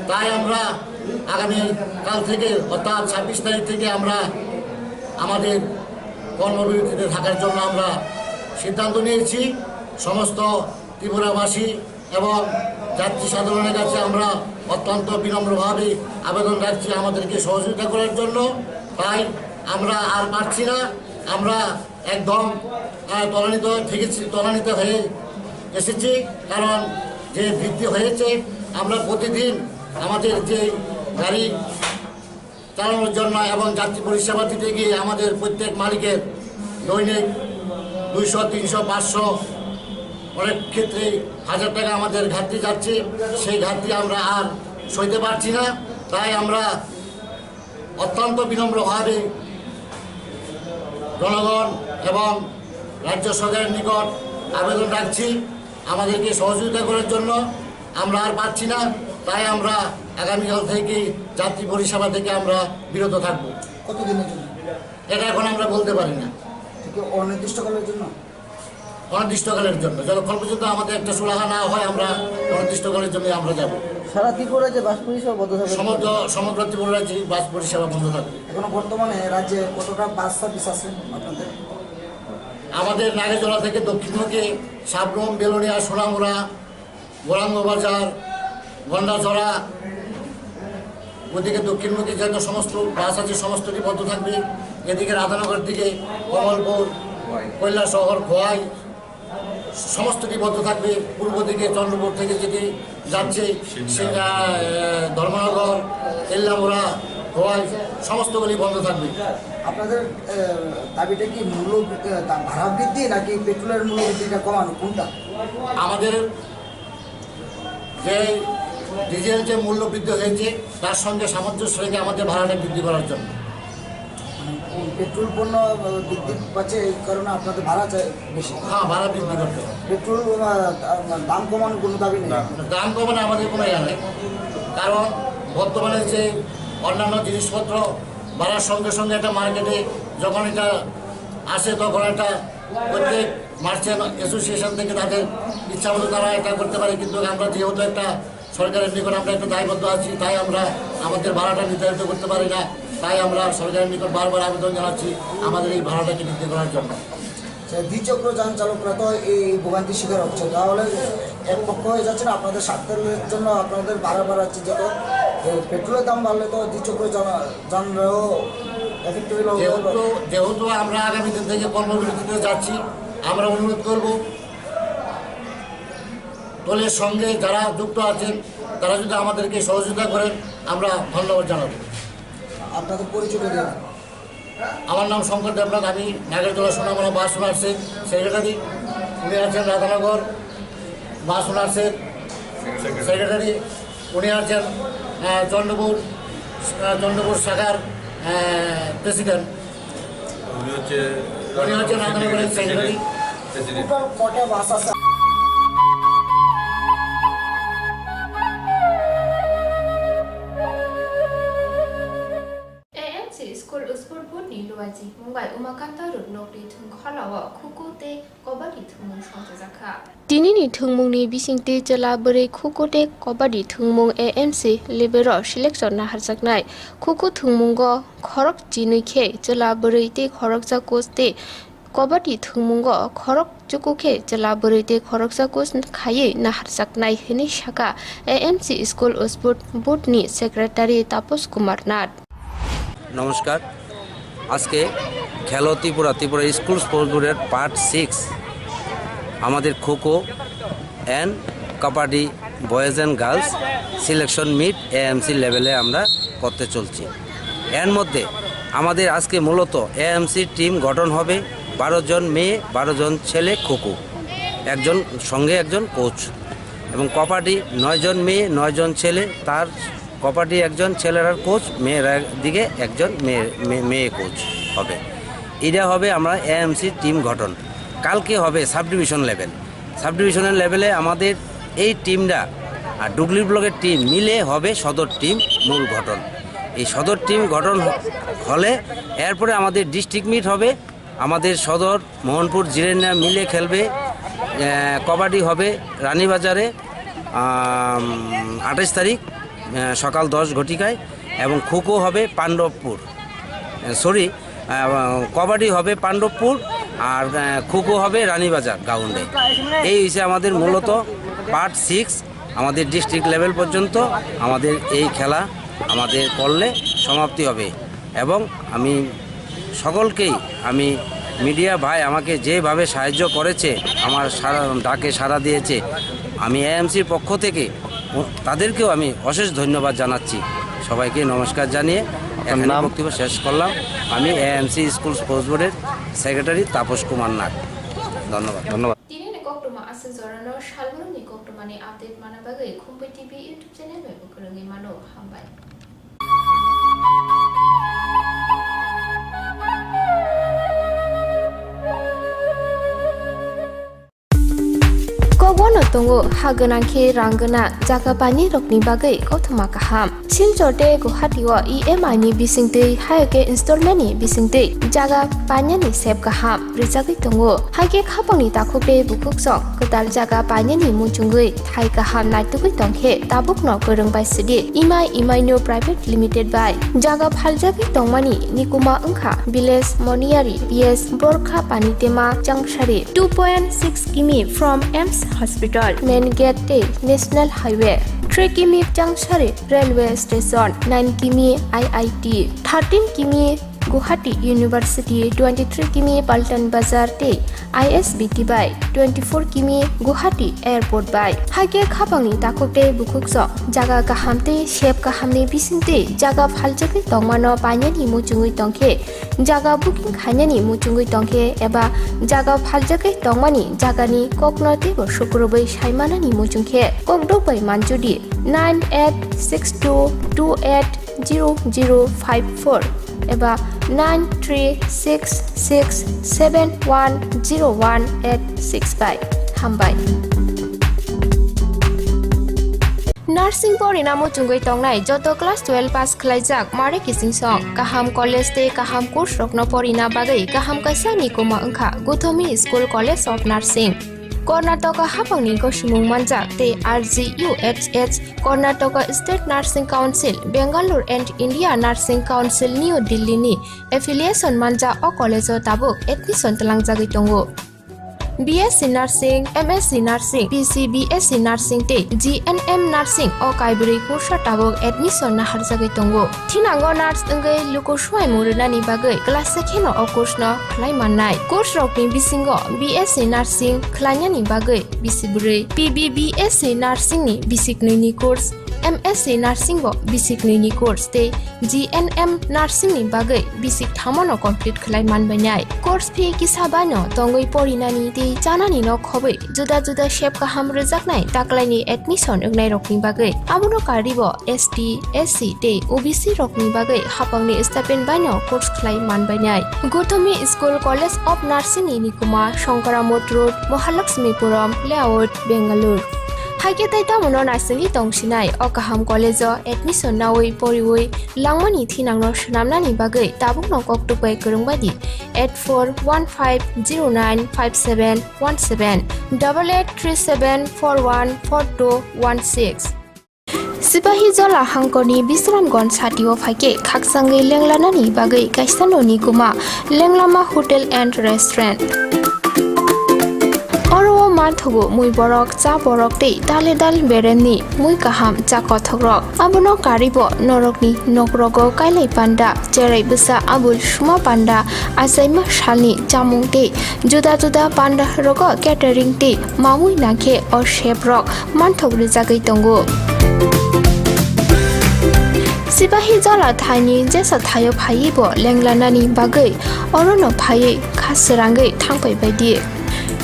তাই আমরা আগামী কাল থেকে অর্থাৎ 26 তারিখ থেকে আমরা আমাদের কর্মবিরতিতে থাকার জন্য আমরা সিদ্ধান্ত নিয়েছি সমস্ত ত্রিপুরাবাসী এবং যাত্রী সাধারণের কাছে আমরা অত্যন্ত বিনম্রভাবে আবেদন রাখছি আমাদেরকে সহযোগিতা করার জন্য তাই আমরা আর পারছি না আমরা একদম ত্বরান্বিত হয়ে এসেছি কারণ যে বৃদ্ধি হয়েছে আমরা প্রতিদিন আমাদের যে গাড়ি চালানোর জন্য এবং যাত্রী পরিষেবা দিতে গিয়ে আমাদের প্রত্যেক মালিকের দৈনিক 200, 300, 500 অনেক ক্ষেত্রে 1000 টাকা আমাদের ঘাটতি যাচ্ছে সেই ঘাটতি আমরা আর সইতে পারছি না তাই আমরা অত্যন্ত বিনম্রভাবে জনগণ এবং রাজ্য সরকারের নিকট আবেদন রাখছি আমাদেরকে সহযোগিতা করার জন্য আমরা আর পাচ্ছি না তাই আমরা আগামীকাল থেকে যাত্রী পরিষেবা থেকে আমরা বিরত থাকব কতদিনের জন্য এটা এখন আমরা বলতে পারি না অনির্দিষ্টকালের জন্য অনির্দিষ্টকালের জন্য যতক্ষণ পর্যন্ত আমাদের একটা সুরাহা না হয় আমরা অনির্দিষ্টকালের জন্য আমরা যাব সারা ত্রিপুরা যে বাস পরিষেবা বন্ধ থাকবে সমগ্র ত্রিপুরা রাজ্যে বাস পরিষেবা বন্ধ থাকবে এখন বর্তমানে রাজ্যে কতটা বাস সার্ভিস আছে আপনাদের আমাদের নাগেরজোলা থেকে দক্ষিণমুখী সাবরুম বেলুনিয়া সোনামুড়া গোরাঙ্গ বাজার গন্ডাছড়া ওদিকে দক্ষিণমুখী যত সমস্ত বাস আছে সমস্তটি বন্ধ থাকবে এদিকে রাধানগর দিকে কমলপুর কৈলাসহর খোয়াই সমস্তটি বন্ধ থাকবে। পূর্ব দিকে চন্দ্রপুর থেকে যেটি যাচ্ছে সেটা ধর্মনগর, কেল্লামোড়া, খোয়াই সমস্তগুলি বন্ধ থাকবে। আপনাদের দাবিটা কি মূল্য ভাড়া বৃদ্ধি নাকি পেট্রোলের মূল্য বৃদ্ধিটা কমানো, কোনটা? আমাদের যে ডিজেল যে মূল্য বৃদ্ধি হয়েছে তার সঙ্গে সামঞ্জস্য রেখে আমাদের ভাড়াটা বৃদ্ধি করার জন্য। পেট্রোল পণ্য বৃদ্ধি পাচ্ছে এই কারণে আপনাদের ভাড়া চাই বেশি? হ্যাঁ, ভাড়া বৃদ্ধি করতে হবে। পেট্রোল দাম কমানোর কোনো দাবি নেই? দাম কমানো আমাদের কোনো ইয়া নেই, কারণ বর্তমানে যে অন্যান্য জিনিসপত্র বাড়ার সঙ্গে সঙ্গে একটা মার্কেটে যখন এটা আসে তখন একটা প্রত্যেক মার্চেন্ট অ্যাসোসিয়েশন থেকে তাদের ইচ্ছা মতো তারা এটা করতে পারে, কিন্তু আমরা যেহেতু একটা সরকারের নিকট আমরা একটা দায়বদ্ধ আছি, তাই আমরা আমাদের ভাড়াটা নির্ধারিত করতে পারি না। তাই আমরা সরকারের নিকট বারবার আবেদন জানাচ্ছি আমাদের এই ভাড়াটাকে বৃদ্ধি করার জন্য। দ্বিচক্র যান চালকরা তো এই ভোগান্তির শিকার হচ্ছে, তাহলে এক পক্ষ হয়ে যাচ্ছে না আপনাদের স্বার্থের জন্য আপনাদের ভাড়া বাড়াচ্ছে। যত পেট্রোলের দাম বাড়লে তো দ্বিচক্র যানরাও এফেক্টেবল হবে। যেহেতু আমরা আগামী দিন থেকে কর্মবিরতিতে যাচ্ছি, আমরা অনুরোধ করব দলের সঙ্গে যারা যুক্ত আছেন তারা যদি আমাদেরকে সহযোগিতা করেন আমরা ধন্যবাদ জানাবো। আপনাদের পরিচয় দেবেন? আমার নাম শঙ্কর দেবনাথ, আমি নাগরদোলা সোনামরা বাস ওনার্সের সেক্রেটারি। উনি আছেন রাধানগর বাস ওনার্সের সেক্রেটারি। উনি আছেন চন্দ্রপুর শাখার প্রেসিডেন্ট। উনি হচ্ছেন রাধানগরের সেক্রেটারি। কটা বাস আছে? School Sport Board ni luaji mungai umakanta rut nokri thung khalawa khukote kobadi thumung songjakha Dinini thungmungni bisingte jala bore khukote kobadi thungmung AMC libero selection na harjaknai khuko thungmungo khorok jinuikhe jala bore te khorok jakoste kobadi thungmungo khorok jukukhe jala bore te khorok jakos khaye na harjaknai hini shaka AMC School Sport Board ni secretary Tapos Kumar Nath নমস্কার, আজকে খেলো Tripura school sports বোর্ডের part 6 আমাদের kho kho and kabaddi boys and girls selection meet AMC লেভেলে আমরা করতে চলছি। এর মধ্যে আমাদের আজকে মূলত এএমসি টিম গঠন হবে 12 জন মেয়ে 12 জন ছেলে খোখো, সঙ্গে একজন কোচ, এবং কাবাডি 9 জন মেয়ে 9 জন ছেলে, তার কবাডি একজন ছেলেরা কোচ, মেয়েরা দিকে একজন মেয়ে কোচ হবে। এটা হবে আমরা এএমসি টিম গঠন। কালকে হবে সাব ডিভিশনের লেভেলে আমাদের এই টিমটা আর ডুগলি ব্লকের টিম মিলে হবে সদর টিম মূল গঠন। এই সদর টিম গঠন হলে এরপরে আমাদের ডিস্ট্রিক্ট মিট হবে। আমাদের সদর মোহনপুর জিরেনিয়া মিলে খেলবে। কবাডি হবে রানীবাজারে 28 তারিখ সকাল 10 ঘটিকায়, এবং খোখো হবে কবাডি হবে পাণ্ডবপুর, আর খোখো হবে রানীবাজার গ্রাউন্ডে। এই হিসেবে আমাদের মূলত পার্ট 6 আমাদের ডিস্ট্রিক্ট লেভেল পর্যন্ত আমাদের এই খেলা আমাদের করলে সমাপ্তি হবে। এবং আমি সকলকেই মিডিয়া ভাই আমাকে যেভাবে সাহায্য করেছে, আমার ডাকে সাড়া দিয়েছে, আমি এএমসির পক্ষ থেকে তাদেরকেও আমি অশেষ ধন্যবাদ জানাচ্ছি। সবাইকে নমস্কার জানিয়ে এখানে বক্তব্য শেষ করলাম। আমি এএমসি স্কুল স্পোর্টস বোর্ডের সেক্রেটারি তাপস কুমার নাথ। ধন্যবাদ। Khumpui TV YouTube channel में बुकरंगी मानो हामबाय Kogono tongo haganangke ranggana jaga pani rokni bagai kothoma kaham Sinjote Guwahatiwa EMI ni bisingtei haike installment ni bisingtei jaga panya ni sep kaham rijagui tongo haike khapangni takhupe bukuksong kedal jaga panya ni muchungui thai kaham naitugui tongkhe tabukno korongbai sidi EMI no private limited by jaga phaljagui tongmani nikuma ongkha village moniari PS Borkha Panitema Jangshari 2.6 km from EMS Hospital Main Gate National Highway 3 km Jangshari Railway Station 9 km IIT 13 km Guwahati University 23 kimi Paltan Bazar te ISBT by 24 kimi Guwahati Airport by Hage khapangni takokte bukukso jaga kahamte shep kahamni bisinte jaga phaljake tongmano painani muchungui tongkhe jaga booking khainani muchungui tongkhe eba jaga phaljake tongmani jagani koknote bo shukrobai saimanani muchungkhe kokdobai manjudi 9862280054 eba 9366710186 hambai Nursing porinamo chungoi tongnai joto class 12 pass khlaijak mare kising song kaham college te kaham course rokno porina bagai kaham kaisa nikoma angkha Guthomi School College of Nursing Karnataka hapangni kosimung manjak te RGUHH Karnataka State Nursing Council Bangalore and India Nursing Council New Delhi ni affiliation manja o college tabuk admission talangjagoi tongo BSc Nursing, MSc Nursing, PCBSc Nursing te GNM Nursing o kaibri kursa tabok admission na harjagai tongo. Thinango nurse engai lukoswai murunani bagai class sekheno o course no khlai mannai. Course rokni bisingo BSc Nursing khlainani bagai bisibure. PBBSc Nursing ni bisiknui ni course MSc Nursing bo bisiknui ni course te GNM Nursing ni bagai bisik thamono complete khlai manbainai. Course fee kisabano tongoi porinani te janani no khobai juda juda shape kaham rejaknai taklaini admission engnai rokni bagai abuno karibo ST SC te OBC rokni bagai hapangni stipend baino course khlai manbainai Guthomi School College of Nursing ni nikuma Shankaramot Road Mahalakshmipuram Layout Bangalore Hage taita mono nursing tongsinai o kaham college admission nawai poriwai langmani thinangno shnamnani bagai tabukno koktupai kurungbadi 8415095717 8837414216 Sipahi jola hangkoni Bisramganj satio phake khaksangai lenglanani bagai kaisanoni kuma lenglama hotel and restaurant Oro manthogo mui borok cha borok te dale dal bereni mui kaham cha kothogrok abono karibo norokni nokrogo kailai panda cherai busa abul suma panda asaima shalni jamung te juda juda panda rogo catering te mamui nakhe or chef rock manthogri jagai tongo Sipahi jola thani jesa thayo phaibo lenglanani bagai orono phai khasrangai thangpai baidi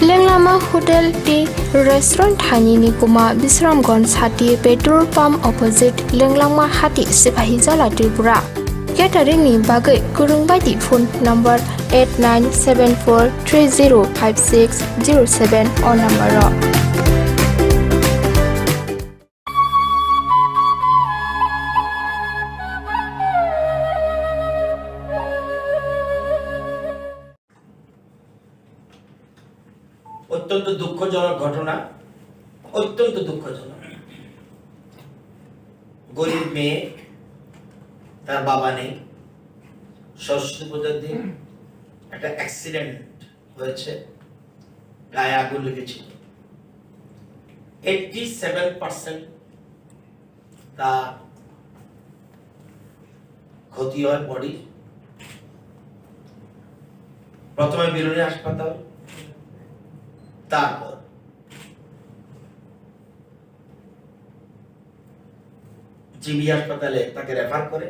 Lenglama Hotel Tea Restaurant Thani Nikuma Bisramganj Hati Petrol Pump Opposite Lenglama Hati Sipahi Jola Tripura Catering ni bagai kurungbaidi phone number 8974305607 or number অত্যন্ত দুঃখজনক ঘটনা অত্যন্ত দুঃখজনক গরিব মেয়ে তার বাবা নেই সরস্বতী পূজার দিন একটা অ্যাক্সিডেন্ট হয়েছে গায়ে আগুন লেগেছিল 87% তার ক্ষতি হয় বডি প্রথমে বিরোধী হাসপাতাল তারপর জিবি হাসপাতালে তাকে রেফার করে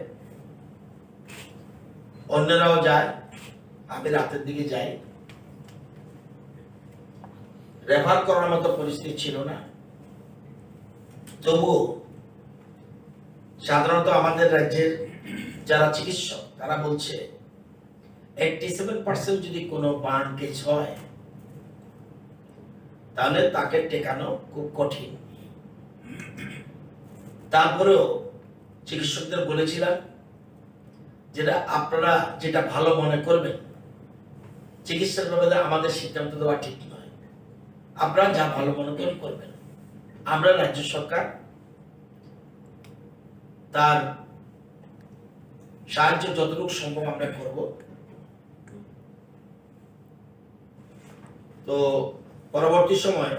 অন্যরাও যায় আমি রাতের দিকে যাই রেফার করার মতো পরিস্থিতি ছিল না তবুও সাধারণত আমাদের রাজ্যের যারা চিকিৎসক তারা বলছে 87% যদি কোনো বার্ন কেস হয় তাহলে তাকে টেকানো খুব কঠিন তারপরেও চিকিৎসকদের বলেছিলাম যেটা আপনারা যেটা ভালো মনে করবেন চিকিৎসার ব্যাপারে আমাদের সিদ্ধান্ত দেওয়া ঠিক নয় আপনারা যা ভালো মনে করবেন আমরা রাজ্য সরকার তার সাহায্য যতটুকু সম্ভব আমরা করব তো পরবর্তী সময়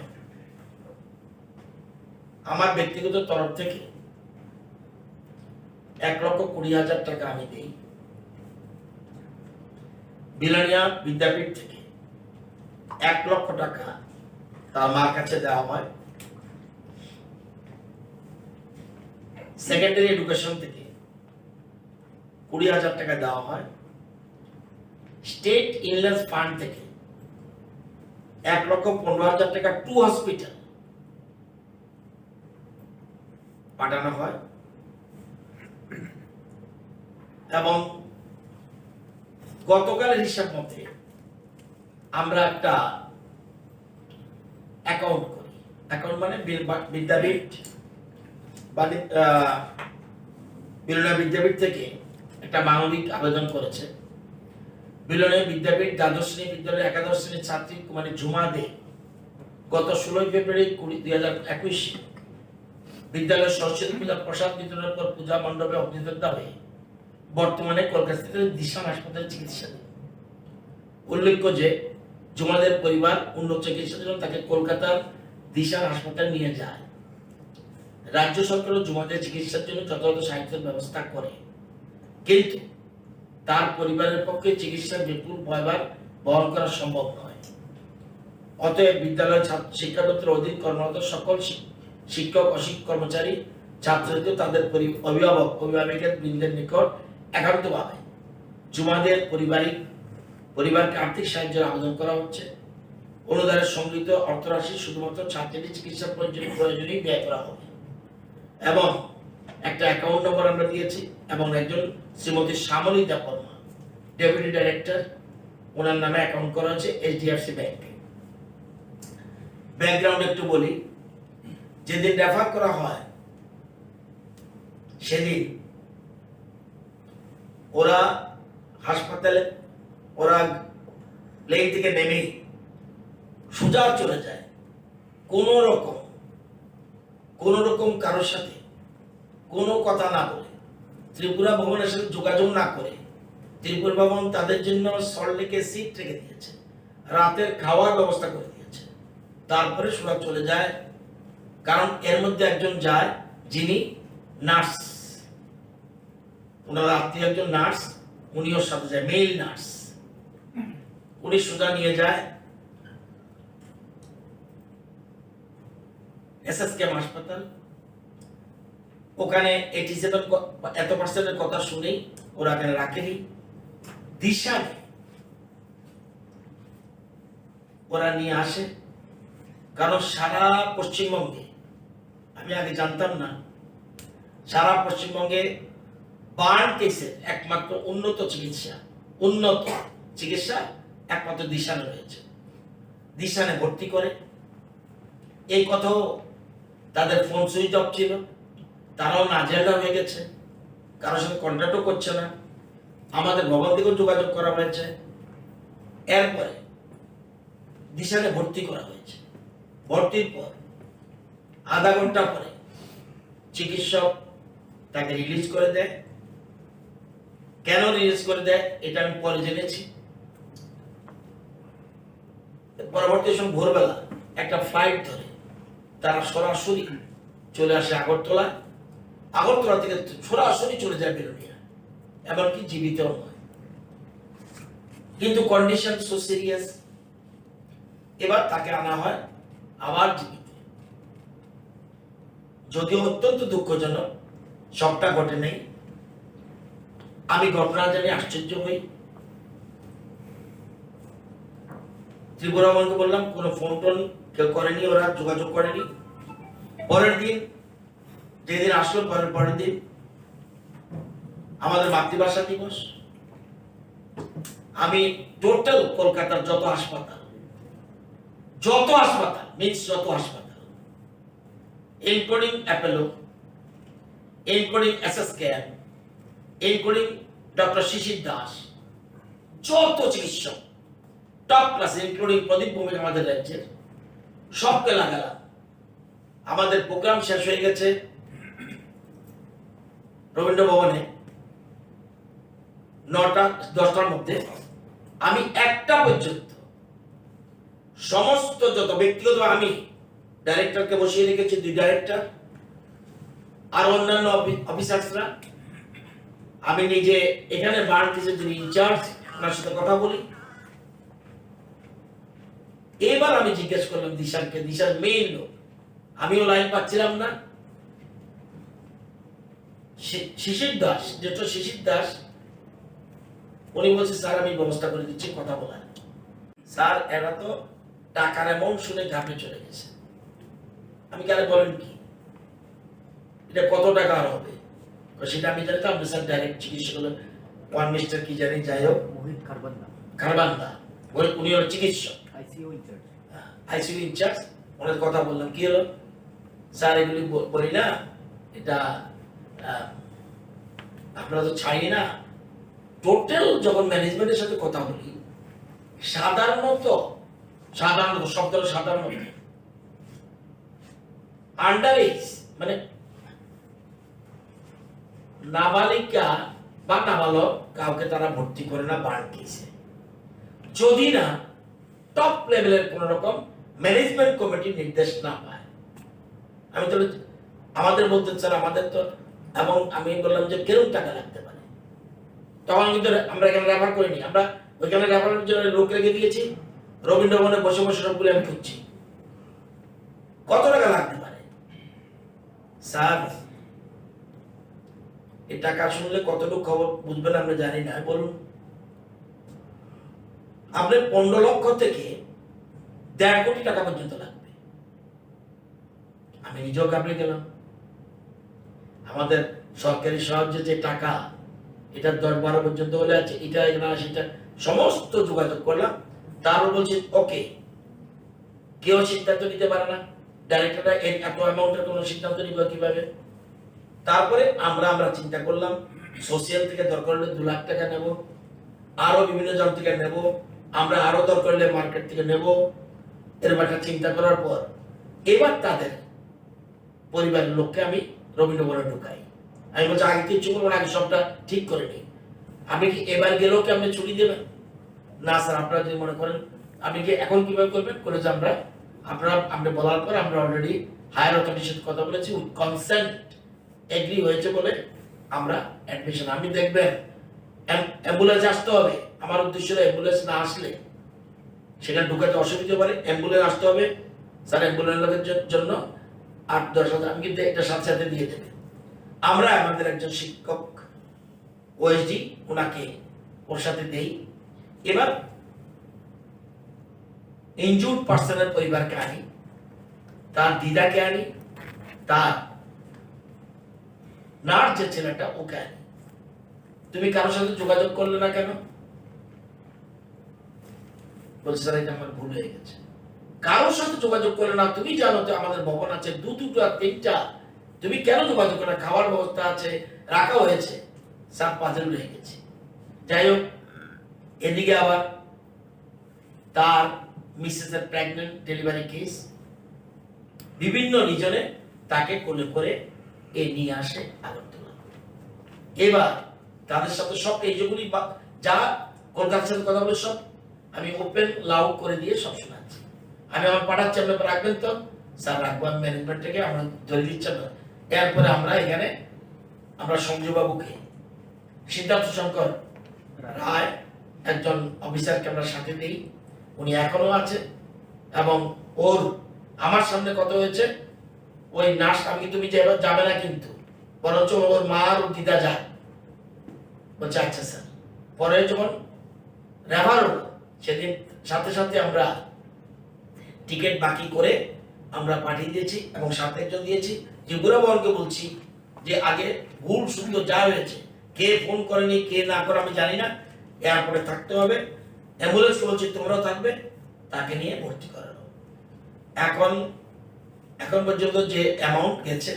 আমার ব্যক্তিগত তরফ থেকে 1,20,000 টাকা আমি দেই বিলোনিয়া বিদ্যাপীঠ থেকে 1 লক্ষ টাকা তার মার কাছে দেওয়া হয়। সেকেন্ডারি এডুকেশন থেকে 20,000 টাকা দেওয়া হয়। স্টেট ইলনেস ফান্ড থেকে 1,15,000 টাকা টু হসপিটাল পাঠানো হয়। এবং গতকালের হিসাব মতে আমরা একটা অ্যাকাউন্ট করি। অ্যাকাউন্ট মানে বিদ্যাপীঠ বিলোনিয়া বিদ্যাপীঠ থেকে একটা মানবিক আবেদন করেছে। বিলোনিয়া বিদ্যাপীঠ দ্বাদশ শ্রেণী বিদ্যালয়ের একাদশ শ্রেণীর ছাত্রী কুমারী ঝুমা দে গত 16 ফেব্রুয়ারি 2021 বিদ্যালয়ের সরস্বতী পূজার প্রসাদ বিতরণের পর পূজা মণ্ডপে অগ্নিদগ্ধা হয়ে বর্তমানে কলকাতার দিশান হাসপাতালে চিকিৎসাধীন। উল্লেখ্য যে ঝুমাদের পরিবার উন্নত চিকিৎসার জন্য তাকে কলকাতার দিশান হাসপাতালে নিয়ে যায়। রাজ্য সরকারও ঝুমাদের চিকিৎসার জন্য যথাযথ সাহায্যের ব্যবস্থা করে, কিন্তু তার পরিবারের পক্ষে চিকিৎসার বিপুল ব্যয়ভার বহন করা সম্ভব নয়। অতএব বিদ্যালয়ের শিক্ষাক্ষেত্রের অধীন কর্মরত সকল শিক্ষক অশিক্ষক কর্মচারী ছাত্রদের তাদের অভিভাবকের বৃন্দের নিকট একান্তভাবে ঝুমাদের পরিবারকে আর্থিক সাহায্যের আবেদন করা হচ্ছে। অনুদানের সংগৃহীত অর্থরাশি শুধুমাত্র ছাত্রীর চিকিৎসার প্রয়োজনেই ব্যয় করা হবে এবং একটা অ্যাকাউন্ট নম্বর আমরা দিয়েছি এবং একজন শ্রীমতী শ্যামলী দেববর্মা ডেপুটি ডাইরেক্টর, ওনার নামে অ্যাকাউন্ট করা হচ্ছে HDFC ব্যাংকে। ব্যাকগ্রাউন্ড একটু বলি। যেদিন রেফার করা হয় সেদিন ওরা হাসপাতালে প্লেন থেকে নেমে সোজা চলে যায়, কোন রকম কারোর সাথে কোনো কথা না বলে, ত্রিপুরা ভবনের সাথে যোগাযোগ না করে। ত্রিপুরা ভবন তাদের জন্য সল্টলেকে সিট রেখে দিয়েছে, রাতের খাওয়ার ব্যবস্থা করে দিয়েছে। তারপরে সোজা চলে যায়, কারণ এর মধ্যে একজন যায় যিনি নার্স, ওনার আত্মীয় একজন নার্স, উনি ওর সাথে যায়, মেল নার্স। উনি সোজা নিয়ে যায় SSKM হাসপাতাল। ওখানে 87% কথা শুনেই ওরা এখানে রাখেনি। দিশানে ওরা নিয়ে আসে, কারণ সারা পশ্চিমবঙ্গে, আমি আগে জানতাম না, সারা পশ্চিমবঙ্গে বার্ন কেসের একমাত্র উন্নত চিকিৎসা একমাত্র দিশানে রয়েছে। দিশানে ভর্তি করে, এই কথাও তাদের ফোন সুইচ অফ ছিল, তারাও নাজেহাল হয়ে গেছে, কারোর সাথে কন্ট্যাক্টও করছে না। আমাদের ভবন থেকেও যোগাযোগ করা হয়েছে। এরপরে দিশানে ভর্তি করা হয়েছে। ভর্তির পর আধা ঘন্টা পরে চিকিৎসক তাকে রিলিজ করে দেয়। কেন রিলিজ করে দেয় এটা আমি পরে জেনেছি। পরবর্তী সময় ভোরবেলা একটা ফ্লাইট ধরে তারা সরাসরি চলে আসে আগরতলা থেকে সরাসরি চলে যায় বিলোনিয়া, এমনকি জীবিত নয়। কিন্তু কন্ডিশন সো সিরিয়াস, এবার তাকে আনা হয় আবার জীবিত। যদিও অত্যন্ত দুঃখজনক, সবটা ঘটে নেই। আমি ঘটনা জানি আশ্চর্য হই। ত্রিপুরা ভবনকে বললাম, কোনো ফোন টোন কেউ করেনি, ওরা যোগাযোগ করেনি। পরের দিন, যেদিন আসলো পরের দিন আমাদের মাতৃভাষা দিবস। আমি টোটাল কলকাতার যত হাসপাতাল including Apollo, including SSKM, including doctor Shishir Das, যত চিকিৎসক top class, including Pradip Bhowmik আমাদের রাজ্যের, সবকে লাগালাম। আমাদের প্রোগ্রাম শেষ হয়ে গেছে রবীন্দ্র ভবনে 9টা-10টার মধ্যে। আমি 1টা পর্যন্ত সমস্ত যত ব্যক্তিগত, আমি ডাইরেক্টরকে বসিয়ে রেখেছি, 2 ডাইরেক্টর আর অন্যান্য অফিসার্সরা। আমি নিজে এখানে বার্ন কেসের যিনি ইনচার্জ ওনার সাথে কথা বলি। এবার আমি জিজ্ঞেস করলাম দিশাকে, দিশার মেইন লোক, আমিও লাইন পাচ্ছিলাম না। শিশির দাস, যেটা শিশির দাস, উনি বলছে স্যার আমি ব্যবস্থা করে দিচ্ছি কথা বলার। স্যার এরা তো টাকার অ্যামাউন্ট শুনে ঘাপে চলে গেছে। আমি কেন বলেন কি এটা কত টাকা আর হবে সেটা আমি জানি তো। আপনি স্যার ডাইরেক্ট চিকিৎসক হলেন, ওয়ান মিস্টার কি জানি, যাই হোক খারবান্দা, উনি হল চিকিৎসক, আইসিইউ ইনচার্জ। ওনার কথা বললাম, কি হলো স্যার এগুলি বলি না, এটা আপনারা তো ছাড়ি না। টোটাল যখন ম্যানেজমেন্টের সাথে কথা বলি, সাধারণত শব্দটা সাধারণত আন্ডার এজ মানে নাবালিকা বা নাবালক কাউকে তারা ভর্তি করে না বার্ন কেসে, যদি না টপ লেভেলের কোন রকম ম্যানেজমেন্ট কমিটি নির্দেশ না পায়। আমি তো আমাদের বলতেন স্যার আমাদের তো, এবং আমি বললাম যে কিরকম টাকা লাগতে পারে, তখন কিন্তু আমরা এখানে রেফার করিনি, আমরা ওইখানে রেফারের জন্য লোক রেখে দিয়েছি, রবীন্দ্র ভবনে বসে বসে সবগুলো আমি খুঁজছি কত টাকা লাগতে পারে। স্যার এই টাকা শুনলে কতটুকু খবর বুঝবেন আমরা জানি না, বলুন আপনি 15 লক্ষ থেকে 1.5 কোটি টাকা পর্যন্ত লাগবে। আমি নিজেও কাপড়ে গেলাম, আমাদের সরকারি সাহায্যে যে টাকা এটা 10-12 পর্যন্ত হলে আছে, এটা না সেটা সমস্ত যোগাযোগ করলাম। তারপর বলছি ওকে, কেউ সিদ্ধান্ত নিতে পারে না, ডাইরেক্টররা এত অ্যামাউন্টের কোনো সিদ্ধান্ত নিবে কিভাবে। তারপরে আমরা চিন্তা করলাম সোশিয়াল থেকে দরকার হলে 2 লাখ টাকা নেব, আরো বিভিন্ন জন থেকে নেব, আমরা আরো দরকার হলে মার্কেট থেকে নেব। এরকম একটা চিন্তা করার পর এবার তাদের পরিবারের লোককে আমি রবীন্দ্রভবনে ঢুকাই। আমি বলছি আগে কিছু করবো, আগে সবটা ঠিক করে নিই। আপনি কি এবার গেলেও কি আপনি ছুটি দেবেন না? স্যার আপনারা যদি মনে করেন আপনি কি এখন কিভাবে করবেন করে যে আপনি বলার পর আমরা অলরেডি হায়ার অথরিটির সাথে কথা বলেছি, কনসেন্ট এগ্রি হয়েছে বলে আমরা অ্যাডমিশন। আমি দেখবেন অ্যাম্বুলেন্স আসতে হবে, আমার উদ্দেশ্য অ্যাম্বুলেন্স না আসলে সেটা ঢুকাতে অসুবিধা পারে, অ্যাম্বুলেন্স আসতে হবে। স্যার অ্যাম্বুলেন্সের জন্য 8-10 হাজার আমি কিন্তু এটা সাথে সাথে দিয়ে দেবে। আমরা আমাদের একজন শিক্ষক ওএসডি ওনাকে ওর সাথে দেই। এবার ইনজুর্ড পার্সনের পরিবারকে আনি, তার দিদাকে আনি, তার নার্স যে ছেলেটা ওকে আনি। তুমি কারোর সাথে যোগাযোগ করলে না কেন? বলছে স্যার এটা আমার ভুল হয়ে গেছে। কারোর সাথে যোগাযোগ করলে না, তুমি জানো তো আমাদের ভবন আছে 2-2 আর 3টা, তুমি কেন যোগাযোগ করলে? খাওয়ার ব্যবস্থা আছে, রাখা হয়েছে। সব পাজল রয়ে গেছে। যাই হোক, এদিকে আবার তার মিসেসের প্রেগন্যান্ট ডেলিভারি কেস, বিভিন্ন রিজনে তাকে কোলে করে নিয়ে আসে আগরতলা। এবার তাদের সাথে সব এই যেগুলি যা কলকাতার সাথে কথা বলে সব আমি ওপেন লাউড করে দিয়ে সব শোনাচ্ছি। আমি আমার পাঠাচ্ছি, আপনার রাখবেন তো? স্যার রাখবো, আমি ম্যানেজমেন্ট থেকে আমরা ধরে দিচ্ছি না। এরপরে আমরা এখানে আমরা সঞ্জুবাবুকে, সিদ্ধার্থ শঙ্কর রায় একজন অফিসারকে আমরা সাথে দিই, উনি এখনো আছে। এবং ওর আমার সামনে কথা হয়েছে, ওই নার্স আমি তুমি যাবে না কিন্তু, বরঞ্চ ওর মা আর ওর দিদা যায়। বলছে আচ্ছা স্যার। পরে যখন রেফার হলো সেদিন সাথে সাথে আমরা টিকিট বাকি করে আমরা পাঠিয়ে দিয়েছি এবং সাথে একজন দিয়েছি। জিগুরাবরকে বলছি যে আগে ভুল শুদ্ধ যা হয়েছে, কে ফোন করেনি কে না করে আমি জানি না, এয়ারপোর্টে থাকতে হবে। অ্যাম্বুলেন্স বলছি তোমরাও থাকবে, তাকে নিয়ে ভর্তি করানো। এখন পর্যন্ত যে অ্যামাউন্ট গেছে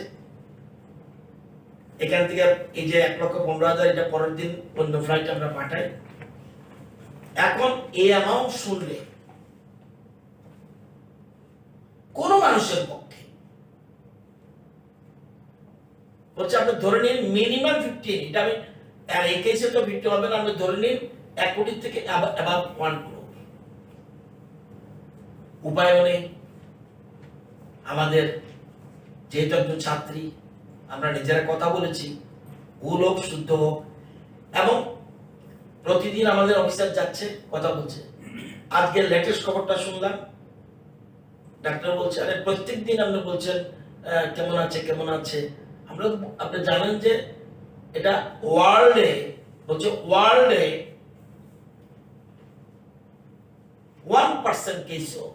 এখান থেকে, এই যে 1,15,000 এটা পরের দিন অন্য ফ্লাইট আমরা পাঠাই। এখন এই অ্যামাউন্ট শুনলে কোন মানুষের পক্ষে, বলছে আপনি ধরে নিন মিনিমাম 15, এটা আমি এই কেসে তো 50 হবে না, আপনি ধরে নিন 1 কোটি থেকে অ্যাবাভ 1 crore। উপায়ও নেই। আমাদের যেহেতু একজন ছাত্রী, আমরা নিজেরা কথা বলেছি ভুল হোক শুদ্ধ হোক, এবং প্রতিদিন আমাদের অফিসার যাচ্ছে, কথা বলছে। আজকে লেটেস্ট খবরটা শুনলাম, ডাক্তার বলছে আরে প্রত্যেকদিন আপনি বলছেন কেমন আছে কেমন আছে। আমরা, আপনি জানেন যে এটা ওয়ার্ল্ডে বলছে, ওয়ার্ল্ডে 1% কেসও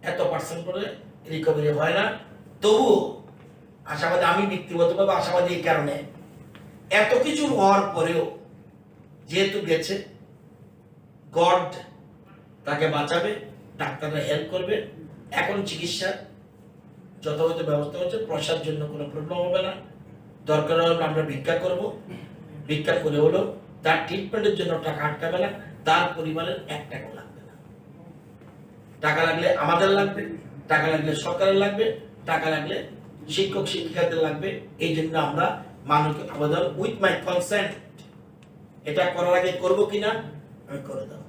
এত পার্সেন্ট করে রিকভারি হয় না। তবুও আশাবাদী, আমি ব্যক্তিগতভাবে আশাবাদী এই কারণে, এত কিছু হওয়ার পরেও যেহেতু গেছে, গড তাকে বাঁচাবে, ডাক্তাররা হেল্প করবে। এখন চিকিৎসার যথাযথ ব্যবস্থা হচ্ছে, পয়সার জন্য কোনো প্রবলেম হবে না। দরকার হলে আমরা ভিক্ষা করব, ভিক্ষা করে হলো তার ট্রিটমেন্টের জন্য টাকা আটকাবে না, তার পরিবারের 1 টাকা লাগবে না। টাকা লাগলে আমাদের লাগবে, টাকা লাগলে সরকারের লাগবে, টাকা লাগলে শিক্ষক শিক্ষিকাদের লাগবে। এই জন্য আমরা মানুষকে আবেদন, উইথ মাই কনসেন্ট, এটা করার আগে করবো কিনা আমি করে দাও।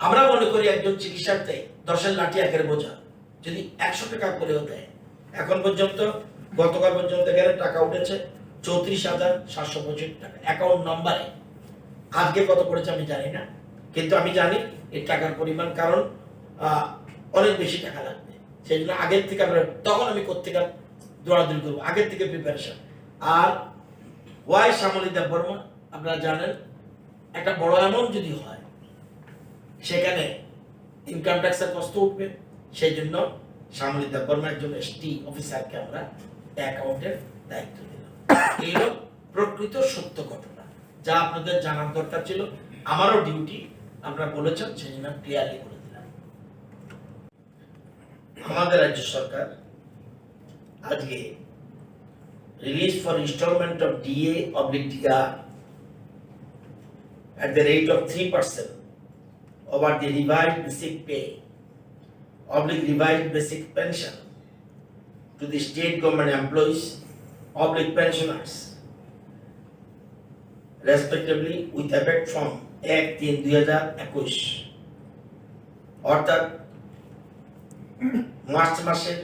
আমরা মনে করি একজন চিকিৎসার্থে 10-এর লাঠি 1-এর বোঝা যদি 100 টাকা করেও দেয়, এখন পর্যন্ত গতকাল পর্যন্ত গেলে টাকা উঠেছে 34,725 টাকা অ্যাকাউন্ট নম্বরে। আজকে কত পড়েছে আমি জানি না, কিন্তু আমি জানি এই টাকার পরিমাণ, কারণ অনেক বেশি টাকা লাগবে। সেই জন্য আগের থেকে আমরা, তখন আমি কোত্থেকে দৌড়াদৌড়ি করবো, আগের থেকে প্রিপারেশন। আর ওয়াই শ্যামলী দেব বর্মা, আপনারা জানেন একটা বড় অ্যামাউন্ট যদি হয় সেখানে ইনকাম ট্যাক্সের কষ্ট উঠবে। সেই জন্য শ্যামলী দেব বর্মা একজন এসটি অফিসারকে আমরা অ্যাকাউন্টের দায়িত্ব দিলাম। এই হলো প্রকৃত সত্য ঘটনা, যা আপনাদের জানার দরকার ছিল। আমারও ডিউটি, আপনারা বলেছেন, সেই জন্য ক্লিয়ারলি বলে দিলাম। আমাদের রাজ্য সরকার আজকে release four installment of DA/DR at the rate of 3% over the revised basic pay/revised basic pension to the state government employees/pensioners respectively with effect from 1/3/2021, অর্থাৎ মার্চ মাসের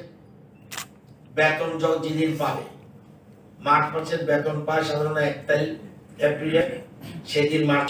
বেতন যেদিন পাবে, মার্চ মাসের বেতন পায় সাধারণত 1 তারিখ এপ্রিলে, সেদিন মার্চ